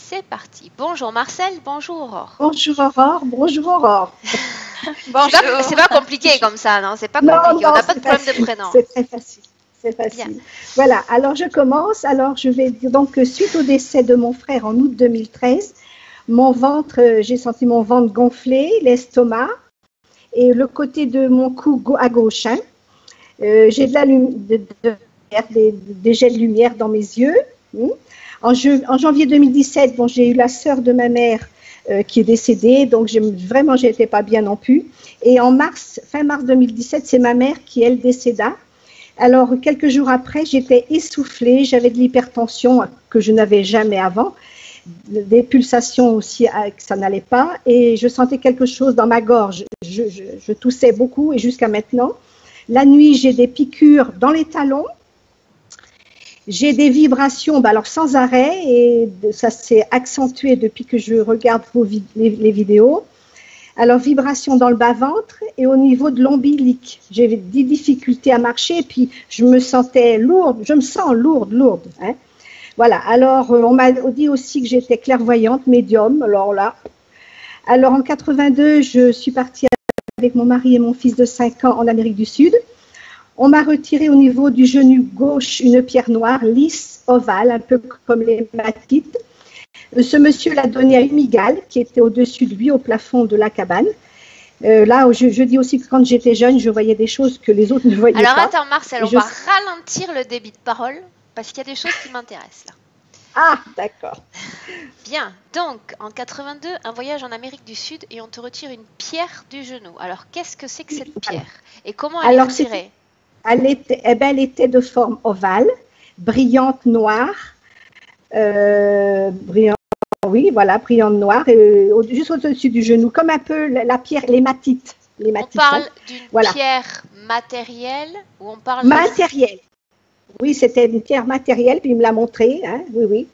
c'est parti. Bonjour Marcel, bonjour Aurore. Bonjour Aurore, bonjour Aurore. Bonjour. C'est pas compliqué comme ça, non? C'est pas compliqué, on n'a pas de problème de prénom. C'est très facile, c'est facile. Bien. Voilà, alors je commence. Alors je vais dire donc suite au décès de mon frère en août 2013, mon ventre, j'ai senti mon ventre gonfler, l'estomac et le côté de mon cou à gauche. Hein. J'ai des jets de lumière dans mes yeux. En janvier 2017, bon, j'ai eu la sœur de ma mère qui est décédée, donc vraiment, je n'étais pas bien non plus. Et en fin mars 2017, c'est ma mère qui, elle, décéda. Alors, quelques jours après, j'étais essoufflée, j'avais de l'hypertension que je n'avais jamais avant, des pulsations aussi, que ça n'allait pas, et je sentais quelque chose dans ma gorge. Je toussais beaucoup, et jusqu'à maintenant. La nuit, j'ai des piqûres dans les talons. J'ai des vibrations, alors sans arrêt, et ça s'est accentué depuis que je regarde les vidéos. Alors, vibrations dans le bas-ventre et au niveau de l'ombilic. J'ai des difficultés à marcher, puis je me sentais lourde, je me sens lourde. Hein. Voilà, alors on m'a dit aussi que j'étais clairvoyante, médium, alors là. Alors en 82, je suis partie avec mon mari et mon fils de 5 ans en Amérique du Sud. On m'a retiré au niveau du genou gauche une pierre noire, lisse, ovale, un peu comme les matites. Ce monsieur l'a donné à une mygale qui était au-dessus de lui, au plafond de la cabane. Là, je dis aussi que quand j'étais jeune, je voyais des choses que les autres ne voyaient pas. Alors attends Marcel, on va ralentir le débit de parole parce qu'il y a des choses qui m'intéressent là. Ah, d'accord. Bien, donc en 82, un voyage en Amérique du Sud et on te retire une pierre du genou. Alors qu'est-ce que c'est que cette pierre et comment elle est retirée? Elle était de forme ovale, brillante noire, brillante noire, juste au-dessus du genou, comme un peu la pierre, les matites. On parle d'une pierre matérielle ou on parle matérielle. Oui, c'était une pierre matérielle, puis il me l'a montré, hein, oui.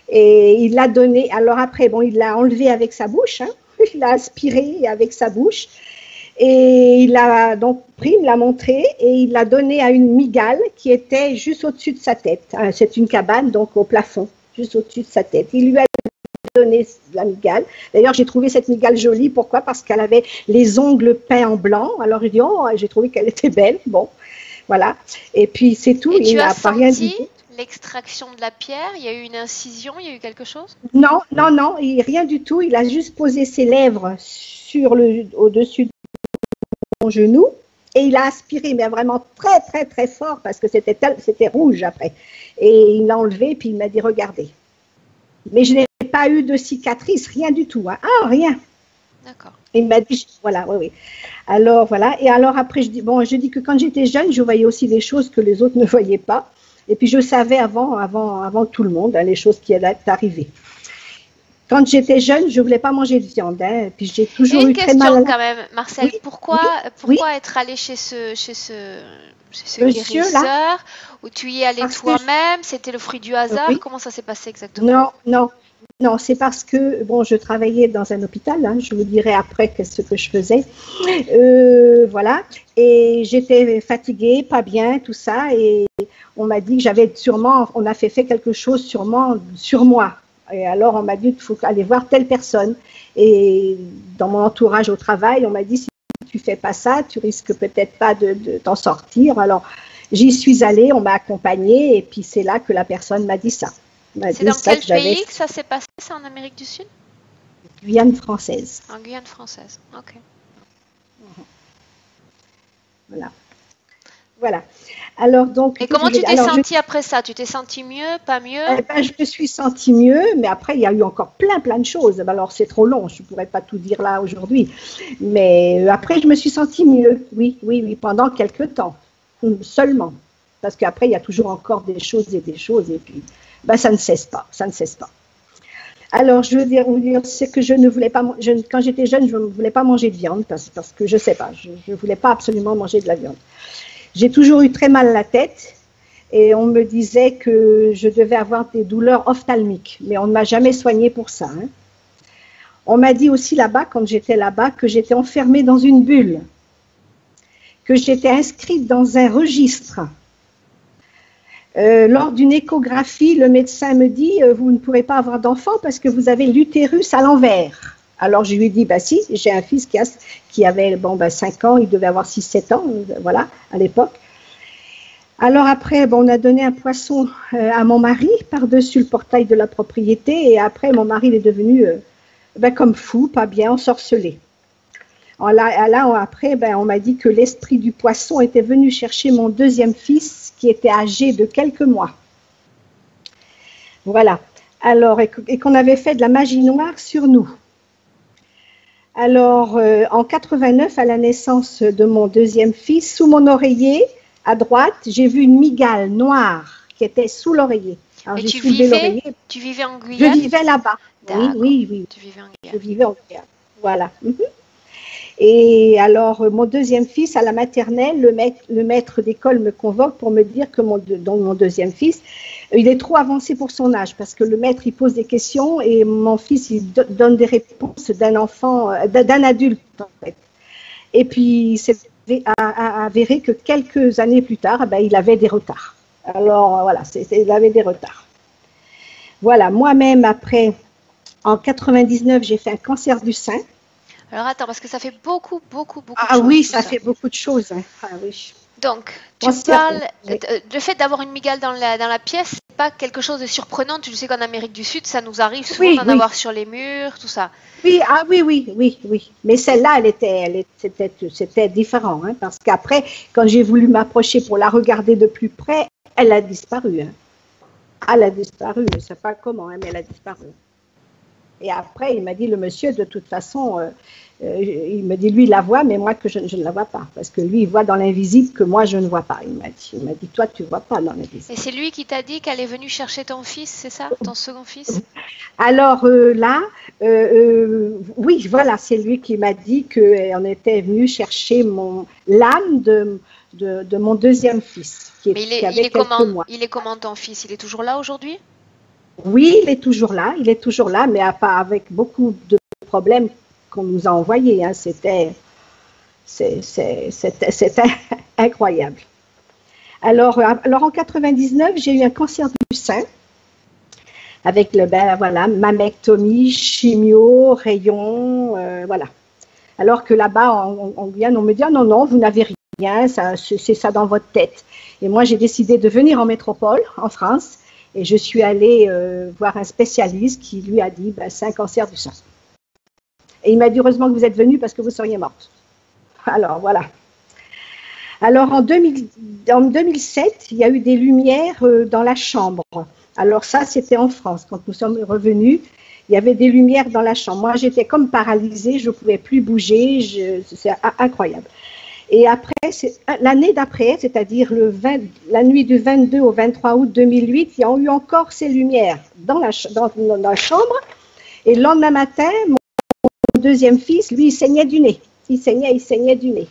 Et il l'a donné, alors après, bon, il l'a enlevé avec sa bouche, hein, il l'a aspiré avec sa bouche. Et il l'a donc pris, il me l'a montré et il l'a donné à une mygale qui était juste au-dessus de sa tête. C'est une cabane, donc au plafond, juste au-dessus de sa tête. Il lui a donné la mygale. D'ailleurs, j'ai trouvé cette mygale jolie. Pourquoi? Parce qu'elle avait les ongles peints en blanc. Alors, j'ai trouvé qu'elle était belle. Bon, voilà. Et puis, c'est tout. Et tu as senti l'extraction de la pierre? Il y a eu une incision? Il y a eu quelque chose? Non, rien du tout. Il a juste posé ses lèvres au-dessus de mon genou et il a aspiré, mais vraiment très fort parce que c'était rouge après. Et il l'a enlevé puis il m'a dit regardez. Mais je n'ai pas eu de cicatrice, rien du tout. Hein. Ah, rien. D'accord. Il m'a dit voilà, oui. Alors voilà. Et alors après je dis que quand j'étais jeune, je voyais aussi des choses que les autres ne voyaient pas. Et puis je savais avant tout le monde les choses qui allaient arriver. Quand j'étais jeune, je ne voulais pas manger de viande. Hein, puis j'ai toujours eu très mal à la... quand même, Marcel. Oui, pourquoi être allé chez ce guérisseur où tu y es allé toi-même? C'était le fruit du hasard? Comment ça s'est passé exactement? Non, c'est parce que je travaillais dans un hôpital. Hein, je vous dirai après ce que je faisais. Voilà. Et j'étais fatiguée, pas bien, tout ça. Et on m'a dit que on a fait quelque chose sûrement sur moi. Et alors, on m'a dit qu'il faut aller voir telle personne. Et dans mon entourage au travail, on m'a dit, si tu ne fais pas ça, tu risques peut-être pas de t'en sortir. Alors, j'y suis allée, on m'a accompagnée, et puis c'est là que la personne m'a dit ça. C'est dans quel pays que ça s'est passé? C'est en Amérique du Sud? Guyane française. En Guyane française, ok. Voilà. Alors, donc, et comment tu t'es sentie après ça? Tu t'es sentie mieux, pas mieux? Je me suis sentie mieux, mais après, il y a eu encore plein de choses. Alors, c'est trop long, je ne pourrais pas tout dire là aujourd'hui. Mais après, je me suis sentie mieux, oui, pendant quelques temps, seulement. Parce qu'après, il y a toujours encore des choses, et puis, ça ne cesse pas. Alors, je veux dire, c'est que je ne voulais pas, quand j'étais jeune, je ne voulais pas manger de viande, parce que je ne sais pas, je ne voulais pas absolument manger de la viande. J'ai toujours eu très mal à la tête et on me disait que je devais avoir des douleurs ophtalmiques, mais on ne m'a jamais soignée pour ça. Hein. On m'a dit aussi là-bas, quand j'étais là-bas, que j'étais enfermée dans une bulle, que j'étais inscrite dans un registre. Lors d'une échographie, le médecin me dit vous ne pourrez pas avoir d'enfant parce que vous avez l'utérus à l'envers. Alors je lui ai dit bah si, j'ai un fils qui avait 5 ans, il devait avoir 6-7 ans, voilà, à l'époque. Alors après, on a donné un poisson à mon mari par-dessus le portail de la propriété et après mon mari il est devenu comme fou, pas bien, ensorcelé. Après, on m'a dit que l'esprit du poisson était venu chercher mon deuxième fils qui était âgé de quelques mois. Voilà. Alors, et qu'on avait fait de la magie noire sur nous. Alors, en 89, à la naissance de mon deuxième fils, sous mon oreiller, à droite, j'ai vu une migale noire qui était sous l'oreiller. Alors, tu vivais en Guyane? Je vivais là-bas. Oui. Tu vivais en Guyane. Je vivais en Guyane. Voilà. Et alors, mon deuxième fils, à la maternelle, le maître d'école me convoque pour me dire que mon deuxième fils, il est trop avancé pour son âge, parce que le maître, il pose des questions et mon fils, il donne des réponses d'un enfant, d'un adulte, en fait. Et puis, c'est avéré que quelques années plus tard, il avait des retards. Alors, voilà, il avait des retards. Voilà, moi-même, après, en 99, j'ai fait un cancer du sein. Alors attends, parce que ça fait beaucoup de choses. Ah oui, ça fait beaucoup de choses. Hein. Ah oui. Donc, tu parles, le fait d'avoir une migale dans la pièce, c'est pas quelque chose de surprenant. Tu sais qu'en Amérique du Sud, ça nous arrive souvent d'en avoir sur les murs, tout ça. Oui, oui. Mais celle-là, c'était différent, hein, parce qu'après, quand j'ai voulu m'approcher pour la regarder de plus près, elle a disparu. Hein. Elle a disparu, je ne sais pas comment, hein, mais elle a disparu. Et après, il m'a dit, le monsieur, de toute façon, il me dit, lui, il la voit, mais moi, que je ne la vois pas. Parce que lui, il voit dans l'invisible que moi, je ne vois pas. Il m'a dit, toi, tu ne vois pas dans l'invisible. Et c'est lui qui t'a dit qu'elle est venue chercher ton fils, c'est ça, ton second fils? Alors oui, voilà, c'est lui qui m'a dit qu'on était venu chercher l'âme de mon deuxième fils, qui avait quelques mois. Il est comment ton fils? Il est toujours là aujourd'hui? Oui, il est toujours là, mais pas avec beaucoup de problèmes qu'on nous a envoyés. Hein. C'était incroyable. Alors en 99, j'ai eu un cancer du sein avec mammectomie, chimio, rayon, voilà. Alors que là-bas, en Guyane, on me dit non, vous n'avez rien, c'est ça dans votre tête. Et moi, j'ai décidé de venir en métropole, en France. Et je suis allée voir un spécialiste qui lui a dit c'est un cancer du sein. Et il m'a dit heureusement que vous êtes venue parce que vous seriez morte. Alors voilà. Alors en 2007, il y a eu des lumières dans la chambre. Alors ça, c'était en France. Quand nous sommes revenus, il y avait des lumières dans la chambre. Moi, j'étais comme paralysée, je ne pouvais plus bouger. C'est incroyable. Et après, l'année d'après, c'est-à-dire la nuit du 22 au 23 août 2008, il y a eu encore ces lumières dans la chambre. Et le lendemain matin, mon deuxième fils, lui, il saignait du nez. Il saignait du nez.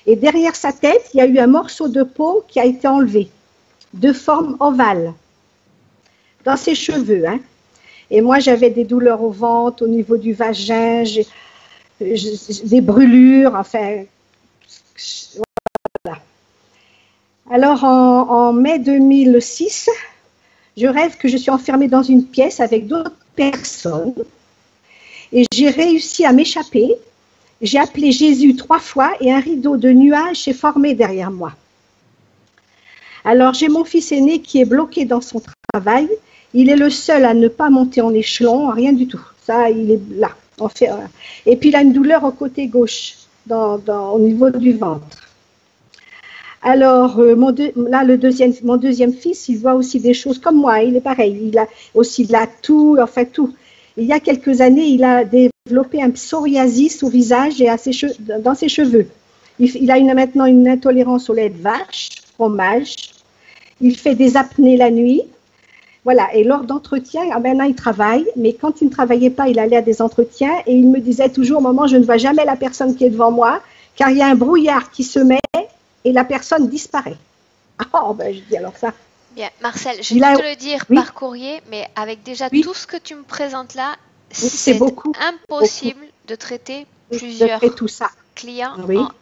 Et derrière sa tête, il y a eu un morceau de peau qui a été enlevé, de forme ovale, dans ses cheveux. Hein. Et moi, j'avais des douleurs au ventre, au niveau du vagin, des brûlures, enfin... Voilà. Alors, en mai 2006, je rêve que je suis enfermée dans une pièce avec d'autres personnes et j'ai réussi à m'échapper. J'ai appelé Jésus 3 fois et un rideau de nuages s'est formé derrière moi. Alors, j'ai mon fils aîné qui est bloqué dans son travail. Il est le seul à ne pas monter en échelon, rien du tout. Ça, il est là. Et puis, il a une douleur au côté gauche. Au niveau du ventre. Alors, mon deuxième fils, il voit aussi des choses comme moi, il est pareil, il a aussi la toux, enfin tout. Il y a quelques années, il a développé un psoriasis au visage et dans ses cheveux. Il a maintenant une intolérance au lait de vache, fromage, il fait des apnées la nuit. Voilà, et lors d'entretiens, maintenant il travaille, mais quand il ne travaillait pas, il allait à des entretiens et il me disait toujours, maman, je ne vois jamais la personne qui est devant moi, car il y a un brouillard qui se met et la personne disparaît. Oh, je dis alors ça. Bien, Marcel, je vais te le dire par courrier, mais avec déjà tout ce que tu me présentes là, c'est impossible de traiter plusieurs clients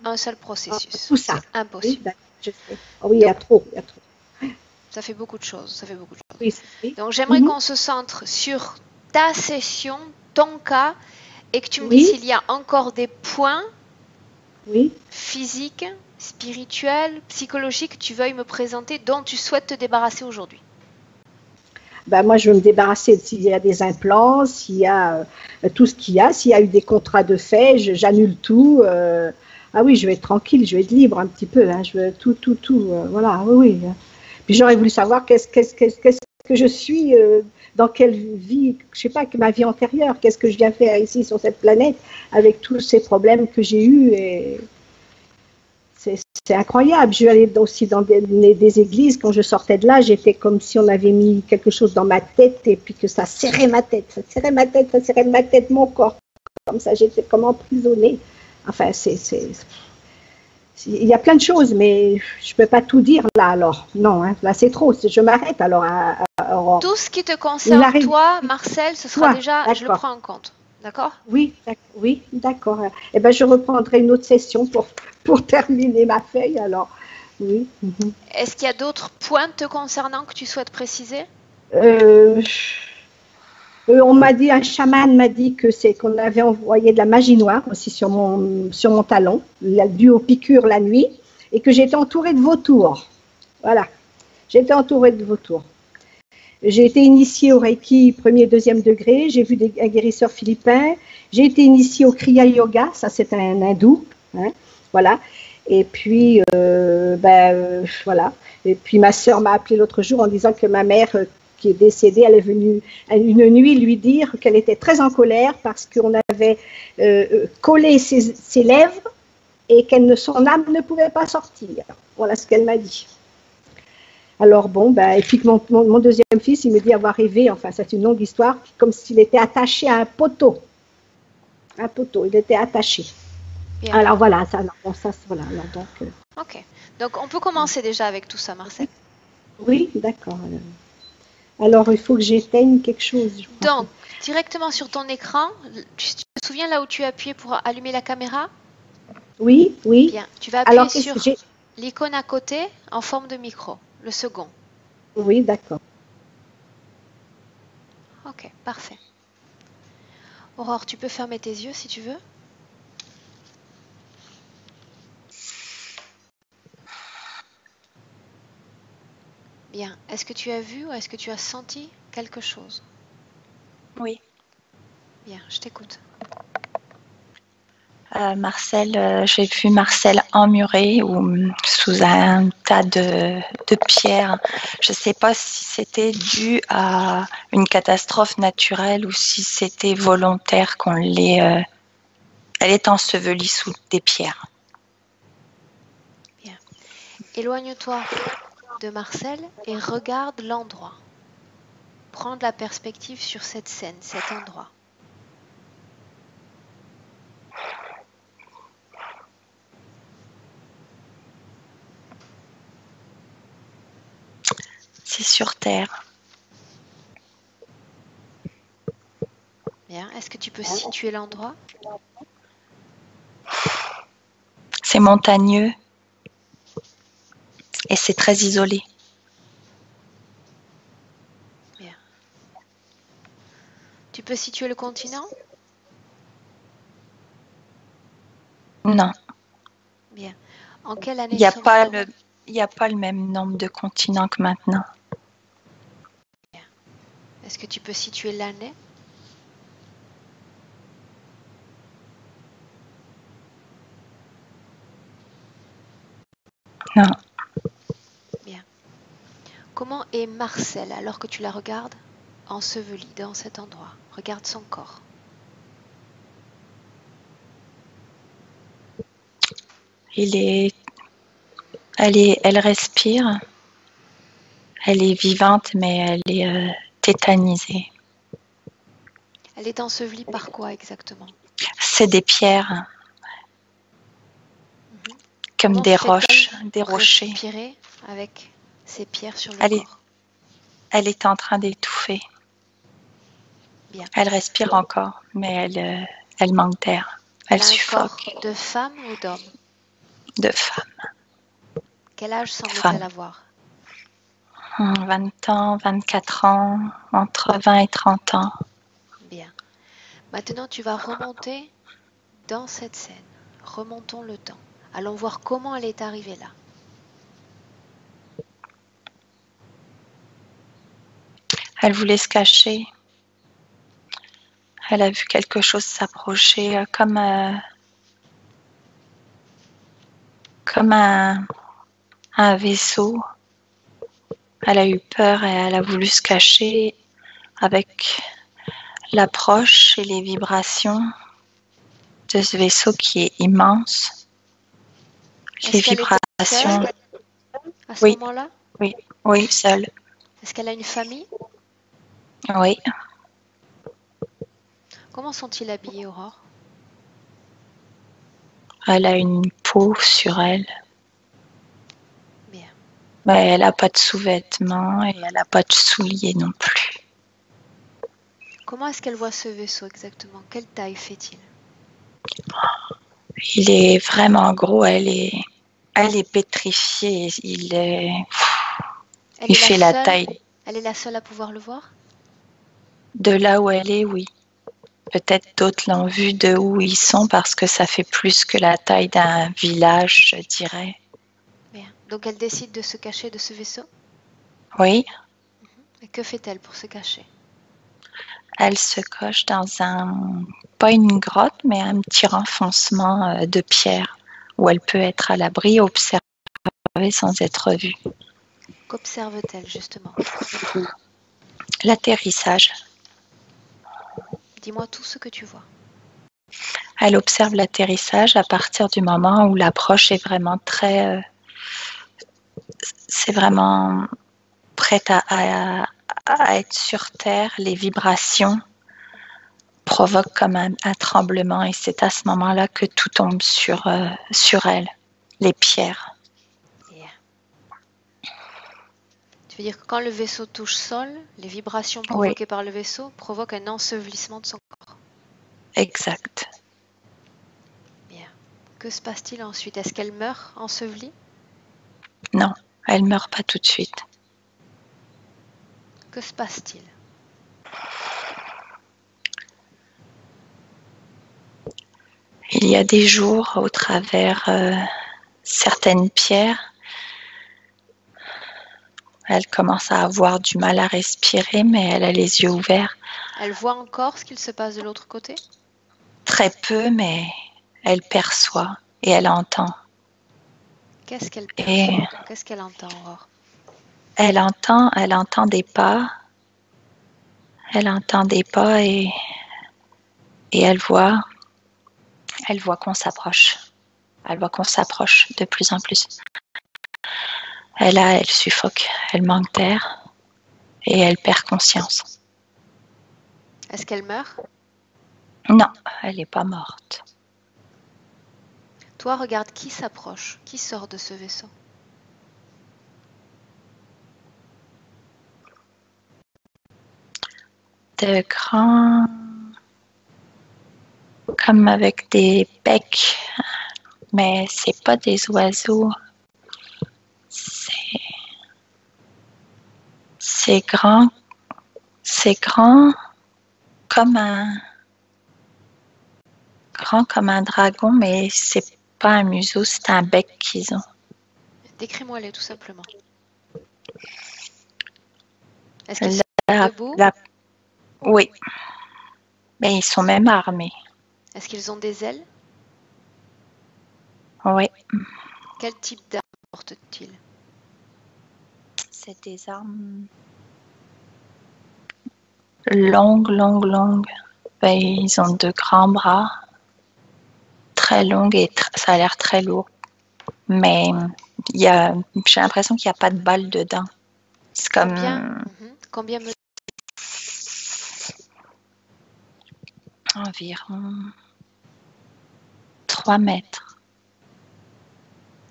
en un seul processus. Tout ça. C'est impossible. Oui, je sais. Oui, il y a trop. Ça fait beaucoup de choses. Ça fait beaucoup de choses. Oui, oui. Donc, j'aimerais qu'on se centre sur ta session, ton cas, et que tu me dises s'il y a encore des points physiques, spirituels, psychologiques que tu veuilles me présenter, dont tu souhaites te débarrasser aujourd'hui. Ben, moi, je veux me débarrasser s'il y a des implants, s'il y a tout ce qu'il y a, s'il y a eu des contrats de fait, j'annule tout. Ah oui, je vais être tranquille, je vais être libre un petit peu. Hein, je veux tout. Voilà, oui. Puis j'aurais voulu savoir qu'est-ce que je suis, dans quelle vie, je sais pas, ma vie antérieure, qu'est-ce que je viens faire ici sur cette planète avec tous ces problèmes que j'ai eus. Et c'est incroyable. Je suis allée aussi dans des églises. Quand je sortais de là, j'étais comme si on avait mis quelque chose dans ma tête et puis que ça serrait ma tête. Ça serrait ma tête, mon corps. Comme ça, j'étais comme emprisonnée. Enfin, il y a plein de choses, mais je ne peux pas tout dire là alors. Non, hein, là c'est trop. Je m'arrête alors. Tout ce qui te concerne, toi, Marcel, ce sera déjà, je le prends en compte. D'accord ? Oui, d'accord. Eh ben, je reprendrai une autre session pour terminer ma feuille alors. Oui. Est-ce qu'il y a d'autres points te concernant que tu souhaites préciser ? On m'a dit, un chaman m'a dit qu'on avait envoyé de la magie noire aussi sur mon talon, dû aux piqûres la nuit, et que j'étais entourée de vautours. Voilà, j'étais entourée de vautours. J'ai été initiée au Reiki 1er et 2e degré, j'ai vu un guérisseur philippin, j'ai été initiée au Kriya Yoga, ça c'est un hindou, hein, voilà. Et puis, voilà. Et puis ma sœur m'a appelé l'autre jour en disant que ma mère, qui est décédée, elle est venue une nuit lui dire qu'elle était très en colère parce qu'on avait collé ses lèvres et son âme ne pouvait pas sortir. Voilà ce qu'elle m'a dit. Alors bon, et puis mon deuxième fils, il me dit avoir rêvé, enfin c'est une longue histoire, comme s'il était attaché à un poteau. Un poteau, il était attaché. Bien. Alors voilà, voilà. Alors, Ok, donc on peut commencer déjà avec tout ça, Marcel. Oui, d'accord. Alors il faut que j'éteigne quelque chose. Donc, directement sur ton écran, tu te souviens là où tu as appuyé pour allumer la caméra ? Oui. Bien, tu vas appuyer sur l'icône à côté en forme de micro, le second. Oui, d'accord. Ok, parfait. Aurore, tu peux fermer tes yeux si tu veux. Bien, est-ce que tu as vu ou est-ce que tu as senti quelque chose ? Oui. Bien, je t'écoute. Marcel, j'ai vu Marcel emmuré ou sous un tas de pierres. Je ne sais pas si c'était dû à une catastrophe naturelle ou si c'était volontaire qu'on l'ait. Elle est ensevelie sous des pierres. Bien. Éloigne-toi de Marcel et regarde l'endroit. Prends de la perspective sur cette scène, cet endroit. C'est sur terre. Bien. Est-ce que tu peux situer l'endroit ? C'est montagneux et c'est très isolé. Bien. Tu peux situer le continent ? Non. Bien. En quelle année Il n'y a pas le même nombre de continents que maintenant. Bien. Est-ce que tu peux situer l'année ? Non. Bien. Comment est Marcel alors que tu la regardes ensevelie dans cet endroit ? Regarde son corps. Elle respire. Elle est vivante, mais elle est tétanisée. Elle est ensevelie par quoi exactement ? C'est des pierres, comme Comment des roches, des rochers. Respirer avec ces pierres sur le corps. Elle est en train d'étouffer. Bien. Elle respire encore, mais elle manque d'air. Elle suffoque. Un corps de femme ou d'homme ? De femme. Quel âge semble-t-elle avoir ? 20 ans, 24 ans, entre 20 et 30 ans. Bien. Maintenant, tu vas remonter dans cette scène. Remontons le temps. Allons voir comment elle est arrivée là. Elle voulait se cacher. Elle a vu quelque chose s'approcher comme un vaisseau. Elle a eu peur et elle a voulu se cacher avec l'approche et les vibrations de ce vaisseau qui est immense. Les Est-ce qu'elle était vibrations. seule à ce Oui, moment-là? oui, oui, seule. Est-ce qu'elle a une famille? Oui. Comment sont-ils habillés, Aurore? Elle a une peau sur elle. Bien. Mais elle n'a pas de sous-vêtements et elle n'a pas de souliers non plus. Comment est-ce qu'elle voit ce vaisseau exactement? Quelle taille fait-il? Il est vraiment gros, elle est pétrifiée. Il fait la taille. Elle est la seule à pouvoir le voir? De là où elle est, oui. Peut-être d'autres l'ont vu de où ils sont parce que ça fait plus que la taille d'un village, je dirais. Bien. Donc elle décide de se cacher de ce vaisseau? Oui, Et que fait-elle pour se cacher? elle se coche dans pas une grotte, mais un petit renfoncement de pierre où elle peut être à l'abri, observée sans être vue. Qu'observe-t-elle justement? L'atterrissage. Dis-moi tout ce que tu vois. Elle observe l'atterrissage à partir du moment où l'approche est vraiment c'est vraiment prête à être sur Terre. Les vibrations provoquent comme un tremblement et c'est à ce moment-là que tout tombe sur elle, les pierres. Yeah. Tu veux dire que quand le vaisseau touche sol, les vibrations provoquées par le vaisseau provoquent un ensevelissement de son corps. Exact. Bien. Que se passe-t-il ensuite? Est-ce qu'elle meurt ensevelie? Non, elle ne meurt pas tout de suite. Que se passe-t-il? Il y a des jours au travers certaines pierres, elle commence à avoir du mal à respirer, mais elle a les yeux ouverts. Elle voit encore ce qu'il se passe de l'autre côté? Très peu, mais elle perçoit et elle entend. Qu'est-ce qu'elle perçoit? Qu'est-ce qu'elle entend, Aurore? Elle entend des pas. Elle entend des pas et elle voit qu'on s'approche. Elle voit qu'on s'approche de plus en plus. Elle suffoque, elle manque d'air et elle perd conscience. Est-ce qu'elle meurt? Non, elle n'est pas morte. Toi, regarde qui s'approche, qui sort de ce vaisseau. De grands, comme avec des becs, mais c'est pas des oiseaux. C'est grand comme un dragon, mais c'est pas un museau, c'est un bec qu'ils ont. Décris-moi-les tout simplement. Est-ce qu'ils sont debout? Oui, mais ils sont même armés. Est-ce qu'ils ont des ailes? Oui. Quel type d'armes portent-ils? C'est des armes longues. Ben, ils ont de grands bras, très longues et ça a l'air très lourd. Mais j'ai l'impression qu'il n'y a pas de balles dedans. C'est comme... Combien me... Environ 3 mètres.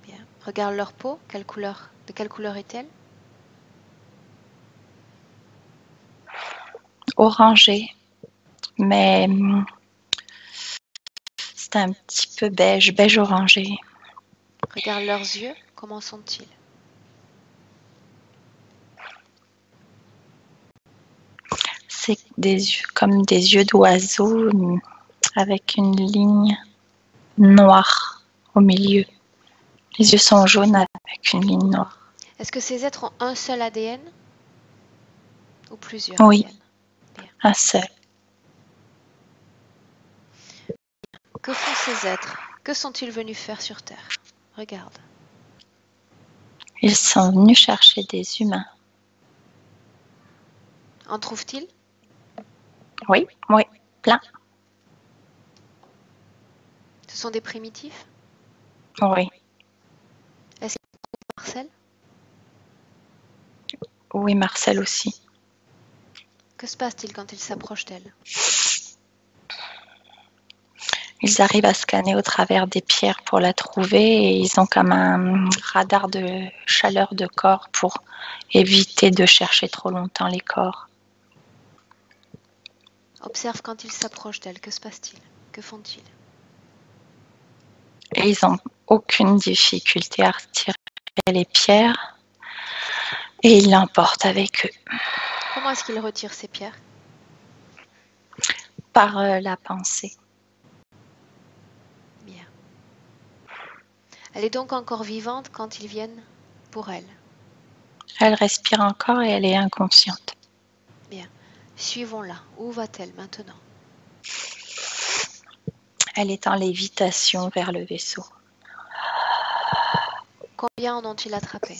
Bien. Regarde leur peau. De quelle couleur est-elle? Orangé. Mais c'est un petit peu beige orangé. Regarde leurs yeux. Comment sont-ils? c'est des yeux comme des yeux d'oiseau avec une ligne noire au milieu. Les yeux sont jaunes avec une ligne noire. Est-ce que ces êtres ont un seul ADN ou plusieurs Oui, ADN? Bien. un seul. Que font ces êtres? Que sont-ils venus faire sur Terre? Regarde. Ils sont venus chercher des humains. En trouvent-ils? Oui, plein. Ce sont des primitifs? Oui, Marcel? oui, Marcel aussi. Que se passe-t-il quand ils s'approchent d'elle? Ils arrivent à scanner au travers des pierres pour la trouver et ils ont comme un radar de chaleur de corps pour éviter de chercher trop longtemps les corps. Observe quand ils s'approchent d'elle. Que se passe-t-il? Que font-ils? Et ils n'ont aucune difficulté à retirer les pierres et ils l'emportent avec eux. Comment est-ce qu'ils retirent ces pierres? Par la pensée. Bien. Elle est donc encore vivante quand ils viennent pour elle. Elle respire encore et elle est inconsciente. Bien. Suivons-la. Où va-t-elle maintenant? Elle est en lévitation vers le vaisseau. Combien en ont-ils attrapé?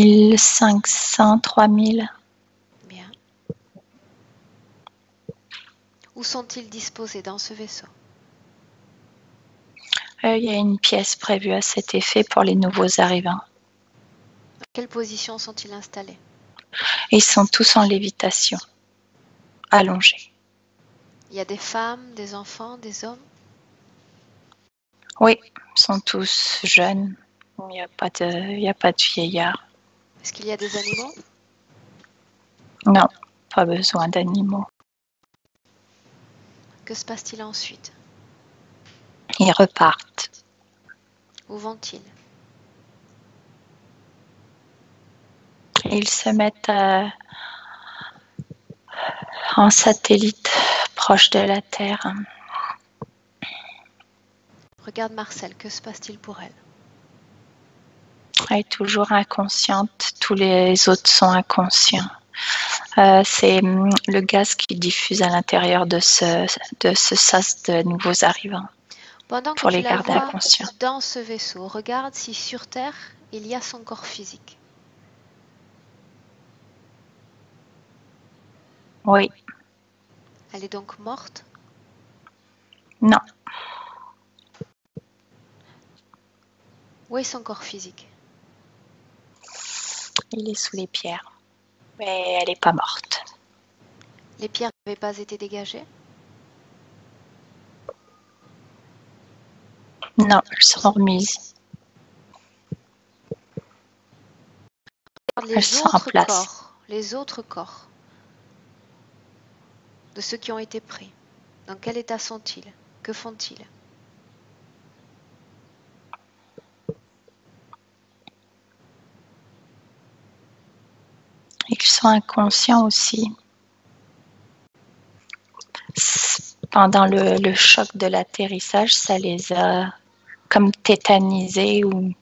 2500, 3000. Bien. Où sont-ils disposés dans ce vaisseau? Il y a une pièce prévue à cet effet pour les nouveaux arrivants. Dans quelle position sont-ils installés? Ils sont tous en lévitation, allongés. Il y a des femmes, des enfants, des hommes? Oui, ils sont tous jeunes. Il n'y a pas de vieillards. Est-ce qu'il y a des animaux? Non, pas besoin d'animaux. Que se passe-t-il ensuite? Ils repartent. Où vont-ils? Et ils se mettent en satellite proche de la Terre. Regarde Marcel, que se passe-t-il pour elle? Elle est toujours inconsciente, tous les autres sont inconscients. C'est le gaz qui diffuse à l'intérieur de ce sas de nouveaux arrivants Pendant que pour tu les la garder vois inconscients. dans ce vaisseau, regarde si sur Terre, il y a son corps physique. Oui, Elle est donc morte? non, Où est son corps physique? il est sous les pierres, mais elle n'est pas morte. Les pierres n'avaient pas été dégagées? Non, elles sont remises. Elles sont en place. Les autres corps de ceux qui ont été pris, dans quel état sont-ils? Que font-ils? Ils sont inconscients aussi. Pendant le choc de l'atterrissage, ça les a comme tétanisés ou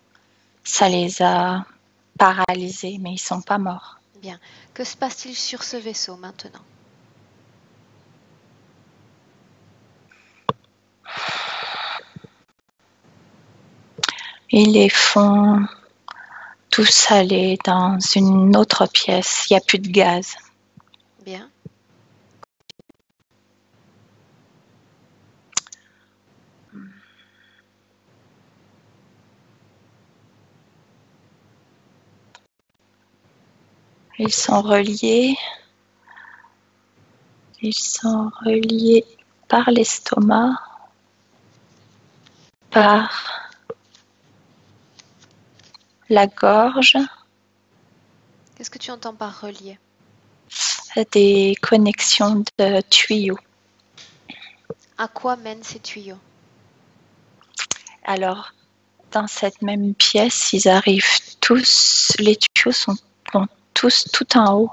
ça les a paralysés, mais ils ne sont pas morts. Bien. Que se passe-t-il sur ce vaisseau maintenant? Ils les font tous aller dans une autre pièce. Il n'y a plus de gaz. Bien. Ils sont reliés. Ils sont reliés par l'estomac, par la gorge, Qu'est-ce que tu entends par relier? des connexions de tuyaux. À quoi mènent ces tuyaux? Alors, dans cette même pièce, ils arrivent tous, les tuyaux vont tous tout en haut.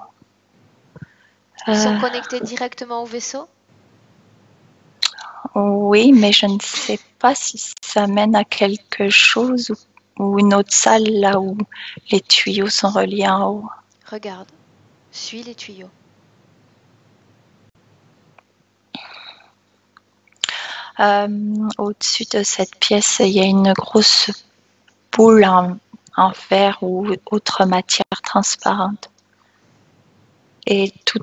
Ils sont connectés directement au vaisseau? Oui, mais je ne sais pas si ça mène à quelque chose ou une autre salle là où les tuyaux sont reliés en haut. Regarde, suis les tuyaux. Au-dessus de cette pièce, il y a une grosse boule en verre ou autre matière transparente. Et tout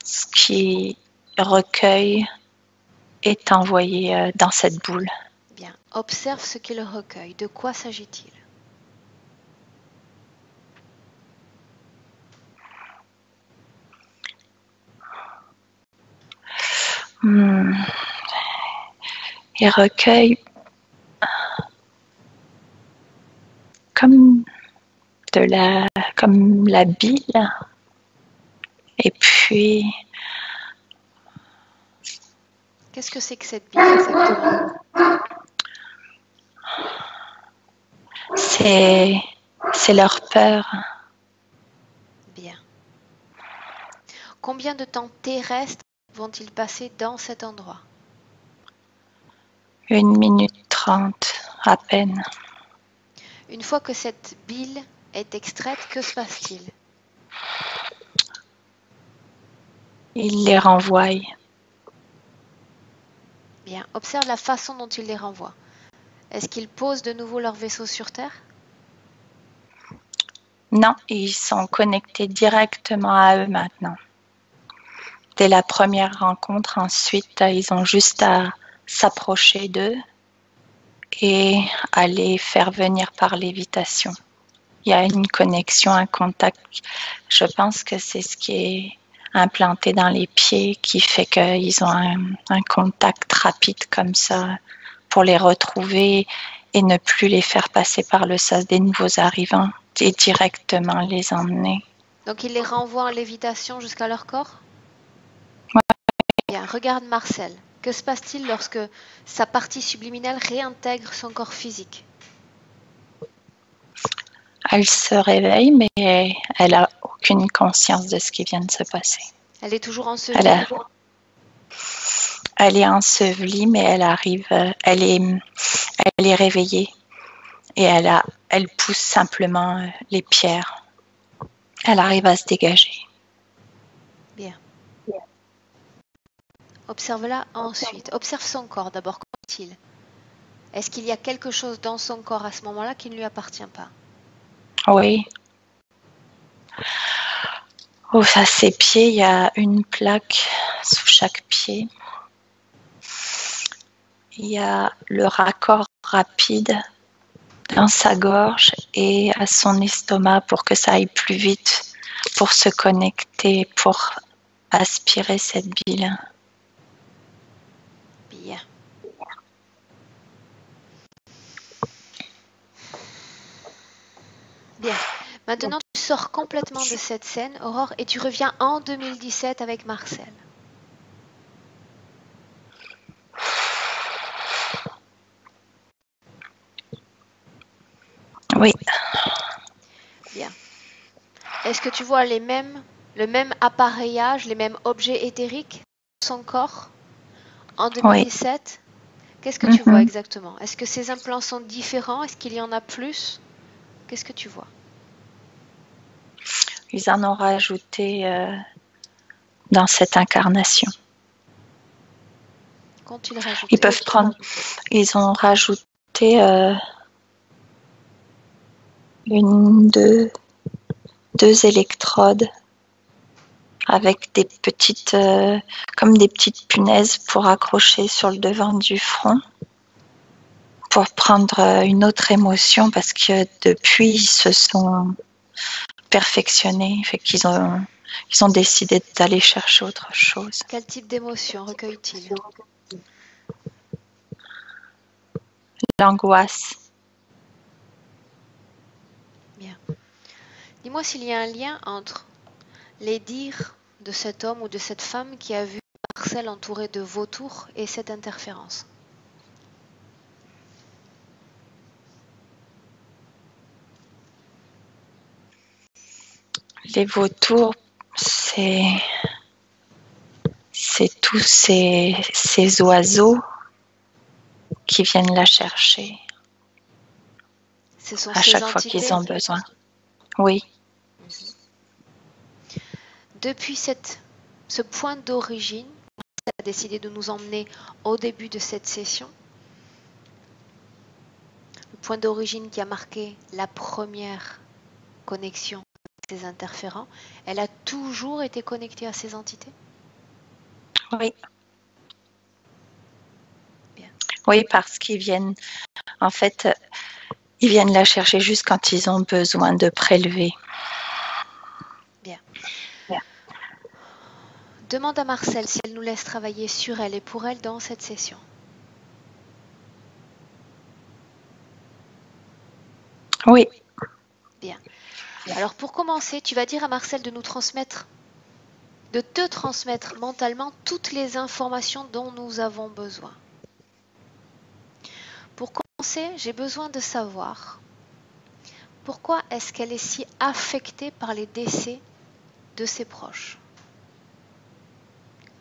ce qui recueille est envoyé dans cette boule. Bien, observe ce qu'il recueille. De quoi s'agit-il? Il recueille comme la bile. Et puis, Qu'est-ce que c'est que cette bile exactement? c'est leur peur. Bien. Combien de temps terrestre vont-ils passer dans cet endroit? 1 minute 30 à peine. Une fois que cette bile est extraite, que se passe-t-il? Il les renvoie. Bien, observe la façon dont ils les renvoient. Est-ce qu'ils posent de nouveau leur vaisseau sur Terre? Non, ils sont connectés directement à eux maintenant. Dès la première rencontre, ensuite, ils ont juste à s'approcher d'eux et à les faire venir par lévitation. Il y a une connexion, un contact. Je pense que c'est ce qui est implanté dans les pieds qui fait qu'ils ont un contact rapide comme ça pour les retrouver et ne plus les faire passer par le sas des nouveaux arrivants et directement les emmener. Donc ils les renvoient en lévitation jusqu'à leur corps? Ouais. Bien, regarde Marcel. Que se passe-t-il lorsque sa partie subliminale réintègre son corps physique? Elle se réveille, mais elle n'a aucune conscience de ce qui vient de se passer. Elle est toujours ensevelie? Elle est ensevelie, mais elle est réveillée et elle pousse simplement les pierres. Elle arrive à se dégager. Bien. Observe-la ensuite. Observe son corps d'abord. Comment est-il? Est-ce qu'il y a quelque chose dans son corps à ce moment-là qui ne lui appartient pas? Oui. À ses pieds, il y a une plaque sous chaque pied. Il y a le raccord rapide dans sa gorge et à son estomac pour que ça aille plus vite, pour se connecter, pour aspirer cette bile. Bien. Bien. Maintenant, tu sors complètement de cette scène, Aurore, et tu reviens en 2017 avec Marcel. Oui. Bien. Est-ce que tu vois le même appareillage, les mêmes objets éthériques dans son corps en 2017? Oui. Qu'est-ce que tu vois exactement? Est-ce que ces implants sont différents? Est-ce qu'il y en a plus? Qu'est-ce que tu vois? Ils en ont rajouté dans cette incarnation. Qu'ont-ils rajouté? Ils peuvent prendre. Ils ont rajouté deux électrodes avec des petites, comme des petites punaises pour accrocher sur le devant du front, pour prendre une autre émotion parce que depuis ils se sont perfectionnés, fait qu'ils ont décidé d'aller chercher autre chose. Quel type d'émotion recueille-t-il? L'angoisse. Bien. Dis-moi s'il y a un lien entre les dires de cet homme ou de cette femme qui a vu Marcel entouré de vautours et cette interférence. les vautours, c'est tous ces oiseaux qui viennent la chercher Ce sont à ces chaque fois entités. qu'ils ont besoin. Oui, Depuis ce point d'origine, tu as décidé de nous emmener au début de cette session. Le point d'origine qui a marqué la première connexion à ces interférents, elle a toujours été connectée à ces entités? oui. Bien. Oui, parce qu'ils viennent, en fait, ils viennent la chercher juste quand ils ont besoin de prélever. Bien. Bien. Demande à Marcel si elle nous laisse travailler sur elle et pour elle dans cette session. Oui. Bien. Alors pour commencer, tu vas dire à Marcel de te transmettre mentalement toutes les informations dont nous avons besoin. Pour commencer, j'ai besoin de savoir pourquoi est-ce qu'elle est si affectée par les décès de ses proches.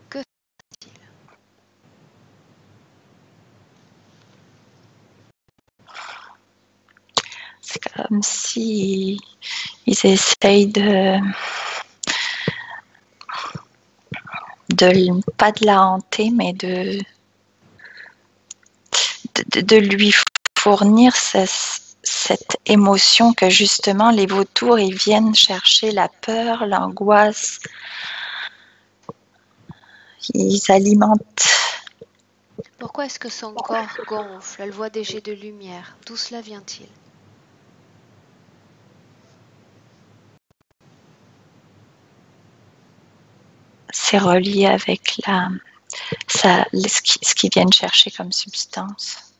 Que fait-il? C'est comme si ils essayent pas de la hanter, mais de lui fournir cette émotion que justement les vautours, ils viennent chercher la peur, l'angoisse. Ils alimentent. Pourquoi est-ce que son corps gonfle? Elle voit des jets de lumière. D'où cela vient-il? C'est relié avec ce qu'ils viennent chercher comme substance.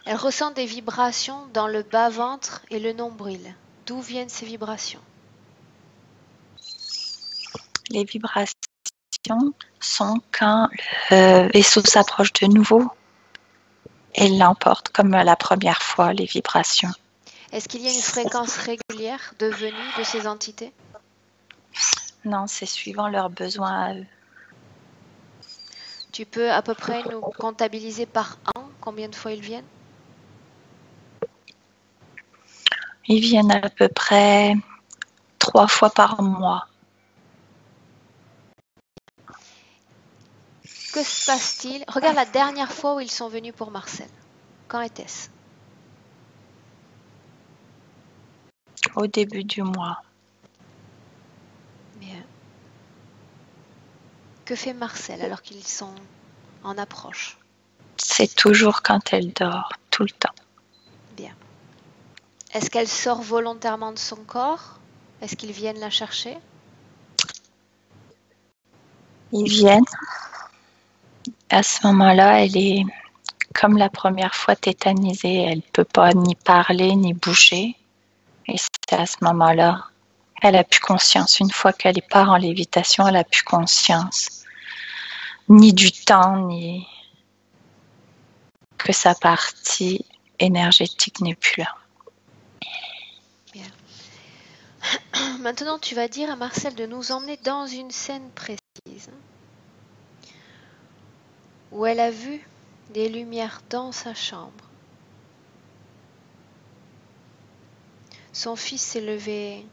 Elle ressent des vibrations dans le bas-ventre et le nombril. D'où viennent ces vibrations? Les vibrations sont quand le vaisseau s'approche de nouveau et l'emporte comme la première fois, les vibrations. Est-ce qu'il y a une fréquence régulière de venue de ces entités? Non, c'est suivant leurs besoins à eux. Tu peux à peu près nous comptabiliser par an combien de fois ils viennent? Ils viennent à peu près 3 fois par mois. Que se passe-t-il? Regarde la dernière fois où ils sont venus pour Marcel. Quand était-ce? Au début du mois. Bien. Que fait Marcel alors qu'ils sont en approche? C'est toujours quand elle dort, tout le temps. Bien. Est-ce qu'elle sort volontairement de son corps? Est-ce qu'ils viennent la chercher? Ils viennent. À ce moment-là, elle est comme la première fois tétanisée. Elle ne peut pas ni parler ni bouger. Et c'est à ce moment-là, elle a plus conscience. Une fois qu'elle part en lévitation, elle a plus conscience. Ni du temps, ni que sa partie énergétique n'est plus là. Bien. Maintenant, tu vas dire à Marcel de nous emmener dans une scène précise où elle a vu des lumières dans sa chambre. Son fils s'est levé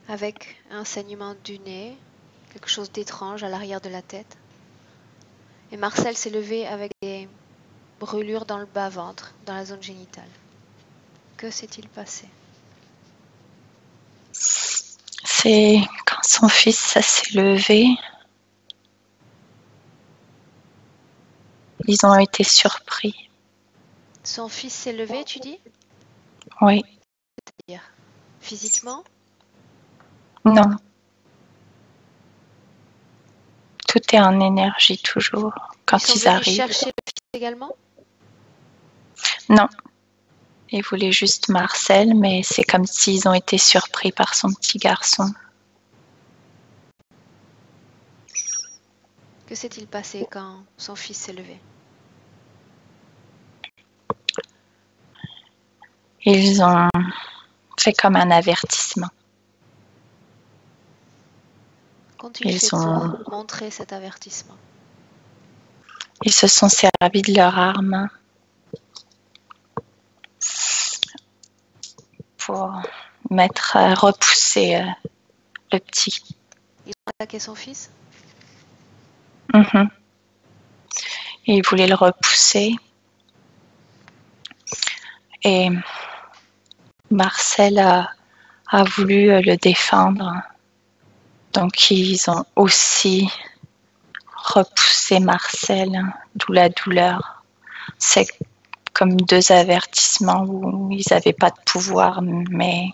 avec un saignement du nez, quelque chose d'étrange à l'arrière de la tête. Et Marcel s'est levé avec des brûlures dans le bas-ventre, dans la zone génitale. Que s'est-il passé? C'est quand son fils s'est levé, ils ont été surpris. Son fils s'est levé, tu dis? Oui. C'est-à-dire physiquement? Non. Tout est en énergie toujours quand Ils sont ils venus arrivent. chercher le fils également? Non. Ils voulaient juste Marcel, mais c'est comme s'ils ont été surpris par son petit garçon. Que s'est-il passé quand son fils s'est levé? Ils ont fait comme un avertissement. Qu'ont-ils fait pour montrer cet avertissement? Ils se sont servis de leurs armes pour repousser le petit. Ils ont attaqué son fils? Mm-hmm. Et ils voulaient le repousser. Et Marcel a voulu le défendre. Donc ils ont aussi repoussé Marcel, d'où la douleur. C'est comme deux avertissements où ils n'avaient pas de pouvoir, mais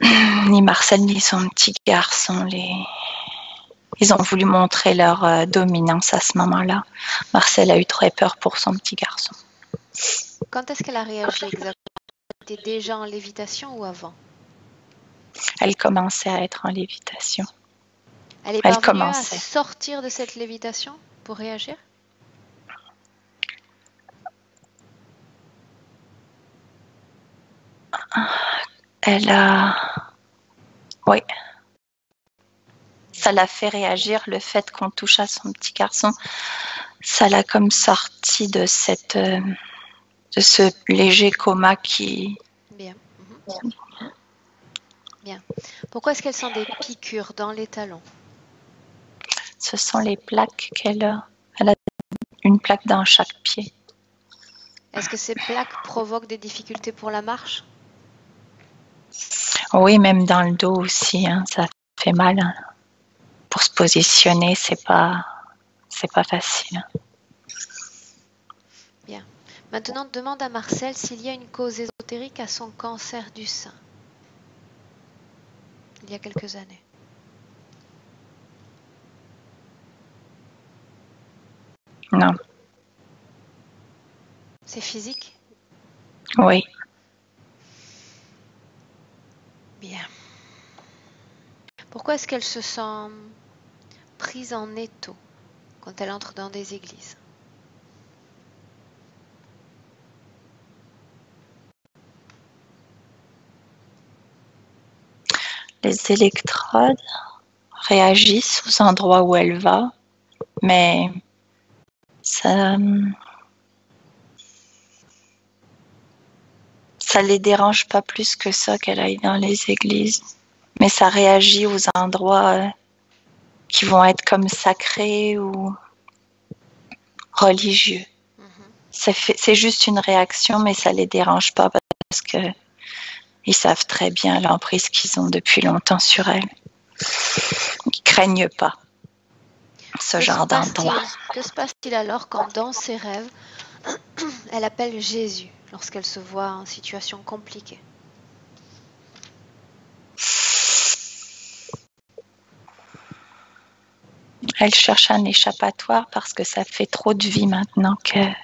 ni Marcel ni son petit garçon, ils ont voulu montrer leur dominance à ce moment-là. Marcel a eu très peur pour son petit garçon. Quand est-ce qu'elle a réagi exactement? Elle était déjà en lévitation ou avant? Elle commençait à être en lévitation. Elle est parvenue à sortir de cette lévitation pour réagir? Oui. Ça l'a fait réagir, le fait qu'on touche à son petit garçon. Ça l'a comme sorti de ce léger coma qui... Bien. Bien. Pourquoi est-ce qu'elle sent des piqûres dans les talons? Ce sont les plaques qu'elle a. Elle a une plaque dans chaque pied. Est-ce que ces plaques provoquent des difficultés pour la marche? Oui, même dans le dos aussi, hein, ça fait mal. Hein. Pour se positionner, c'est pas facile. Bien. Maintenant, demande à Marcel s'il y a une cause ésotérique à son cancer du sein. Il y a quelques années. Non. C'est physique? Oui. Bien. Pourquoi est-ce qu'elle se sent prise en étau quand elle entre dans des églises? Les électrodes réagissent aux endroits où elle va, mais ça les dérange pas plus que ça qu'elle aille dans les églises. Mais ça réagit aux endroits qui vont être comme sacrés ou religieux. C'est juste une réaction, mais ça les dérange pas parce que ils savent très bien l'emprise qu'ils ont depuis longtemps sur elle. Ils craignent pas ce genre d'endroit. Que se passe-t-il alors quand dans ses rêves, elle appelle Jésus lorsqu'elle se voit en situation compliquée? Elle cherche un échappatoire parce que ça fait trop de vie maintenant qu'elle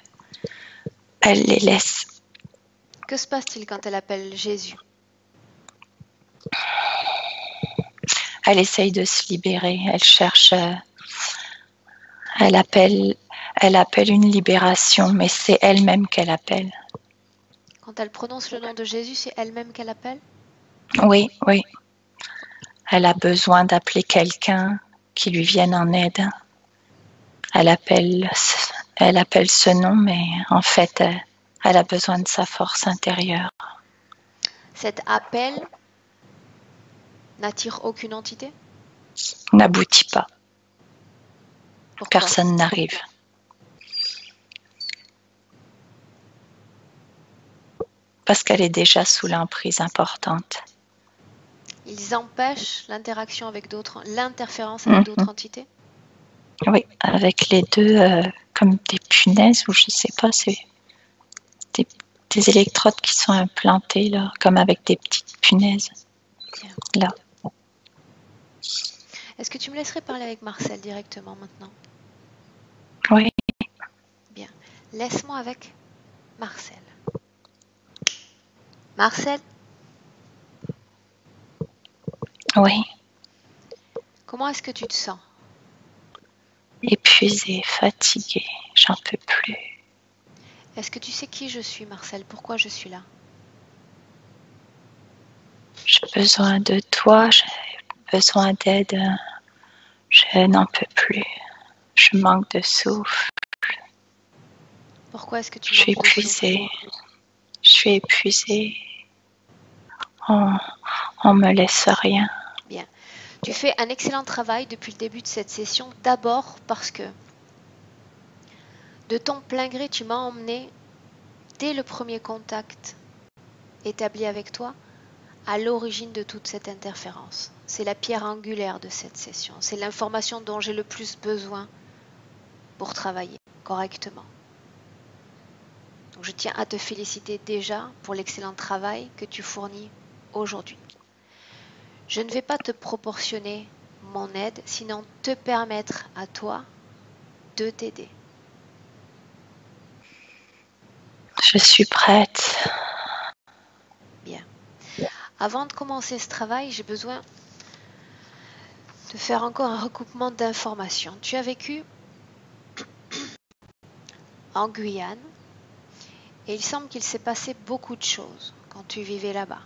les laisse. Que se passe-t-il quand elle appelle Jésus? Elle essaye de se libérer. Elle cherche. Elle appelle une libération, mais c'est elle-même qu'elle appelle. Quand elle prononce le nom de Jésus, c'est elle-même qu'elle appelle? Oui, oui. Elle a besoin d'appeler quelqu'un qui lui vienne en aide. Elle appelle ce nom, mais en fait, elle a besoin de sa force intérieure. Cet appel n'attire aucune entité? N'aboutit pas. Pourquoi? Personne n'arrive. Parce qu'elle est déjà sous l'emprise importante. Ils empêchent l'interaction avec l'interférence avec d'autres entités? Oui, avec les deux, comme des punaises, ou je sais pas, c'est des électrodes qui sont implantées, là, comme avec des petites punaises. Là. Est-ce que tu me laisserais parler avec Marcel directement maintenant? Oui. Bien. Laisse-moi avec Marcel. Marcel? Oui. Comment est-ce que tu te sens? Épuisée, fatiguée, j'en peux plus. Est-ce que tu sais qui je suis, Marcel? Pourquoi je suis là? besoin de toi, j'ai besoin d'aide. Je n'en peux plus. Je manque de souffle. Pourquoi est-ce que tu Je suis manques de souffle? épuisée. Je suis épuisée. On me laisse rien. Bien. Tu fais un excellent travail depuis le début de cette session, d'abord parce que de ton plein gré, tu m'as emmené, dès le premier contact établi avec toi, à l'origine de toute cette interférence. C'est la pierre angulaire de cette session. C'est l'information dont j'ai le plus besoin pour travailler correctement. Donc, je tiens à te féliciter déjà pour l'excellent travail que tu fournis aujourd'hui. Je ne vais pas te proportionner mon aide, sinon te permettre à toi de t'aider. Je suis prête. Bien. Avant de commencer ce travail, j'ai besoin de faire encore un recoupement d'informations. Tu as vécu en Guyane et il semble qu'il s'est passé beaucoup de choses quand tu vivais là-bas.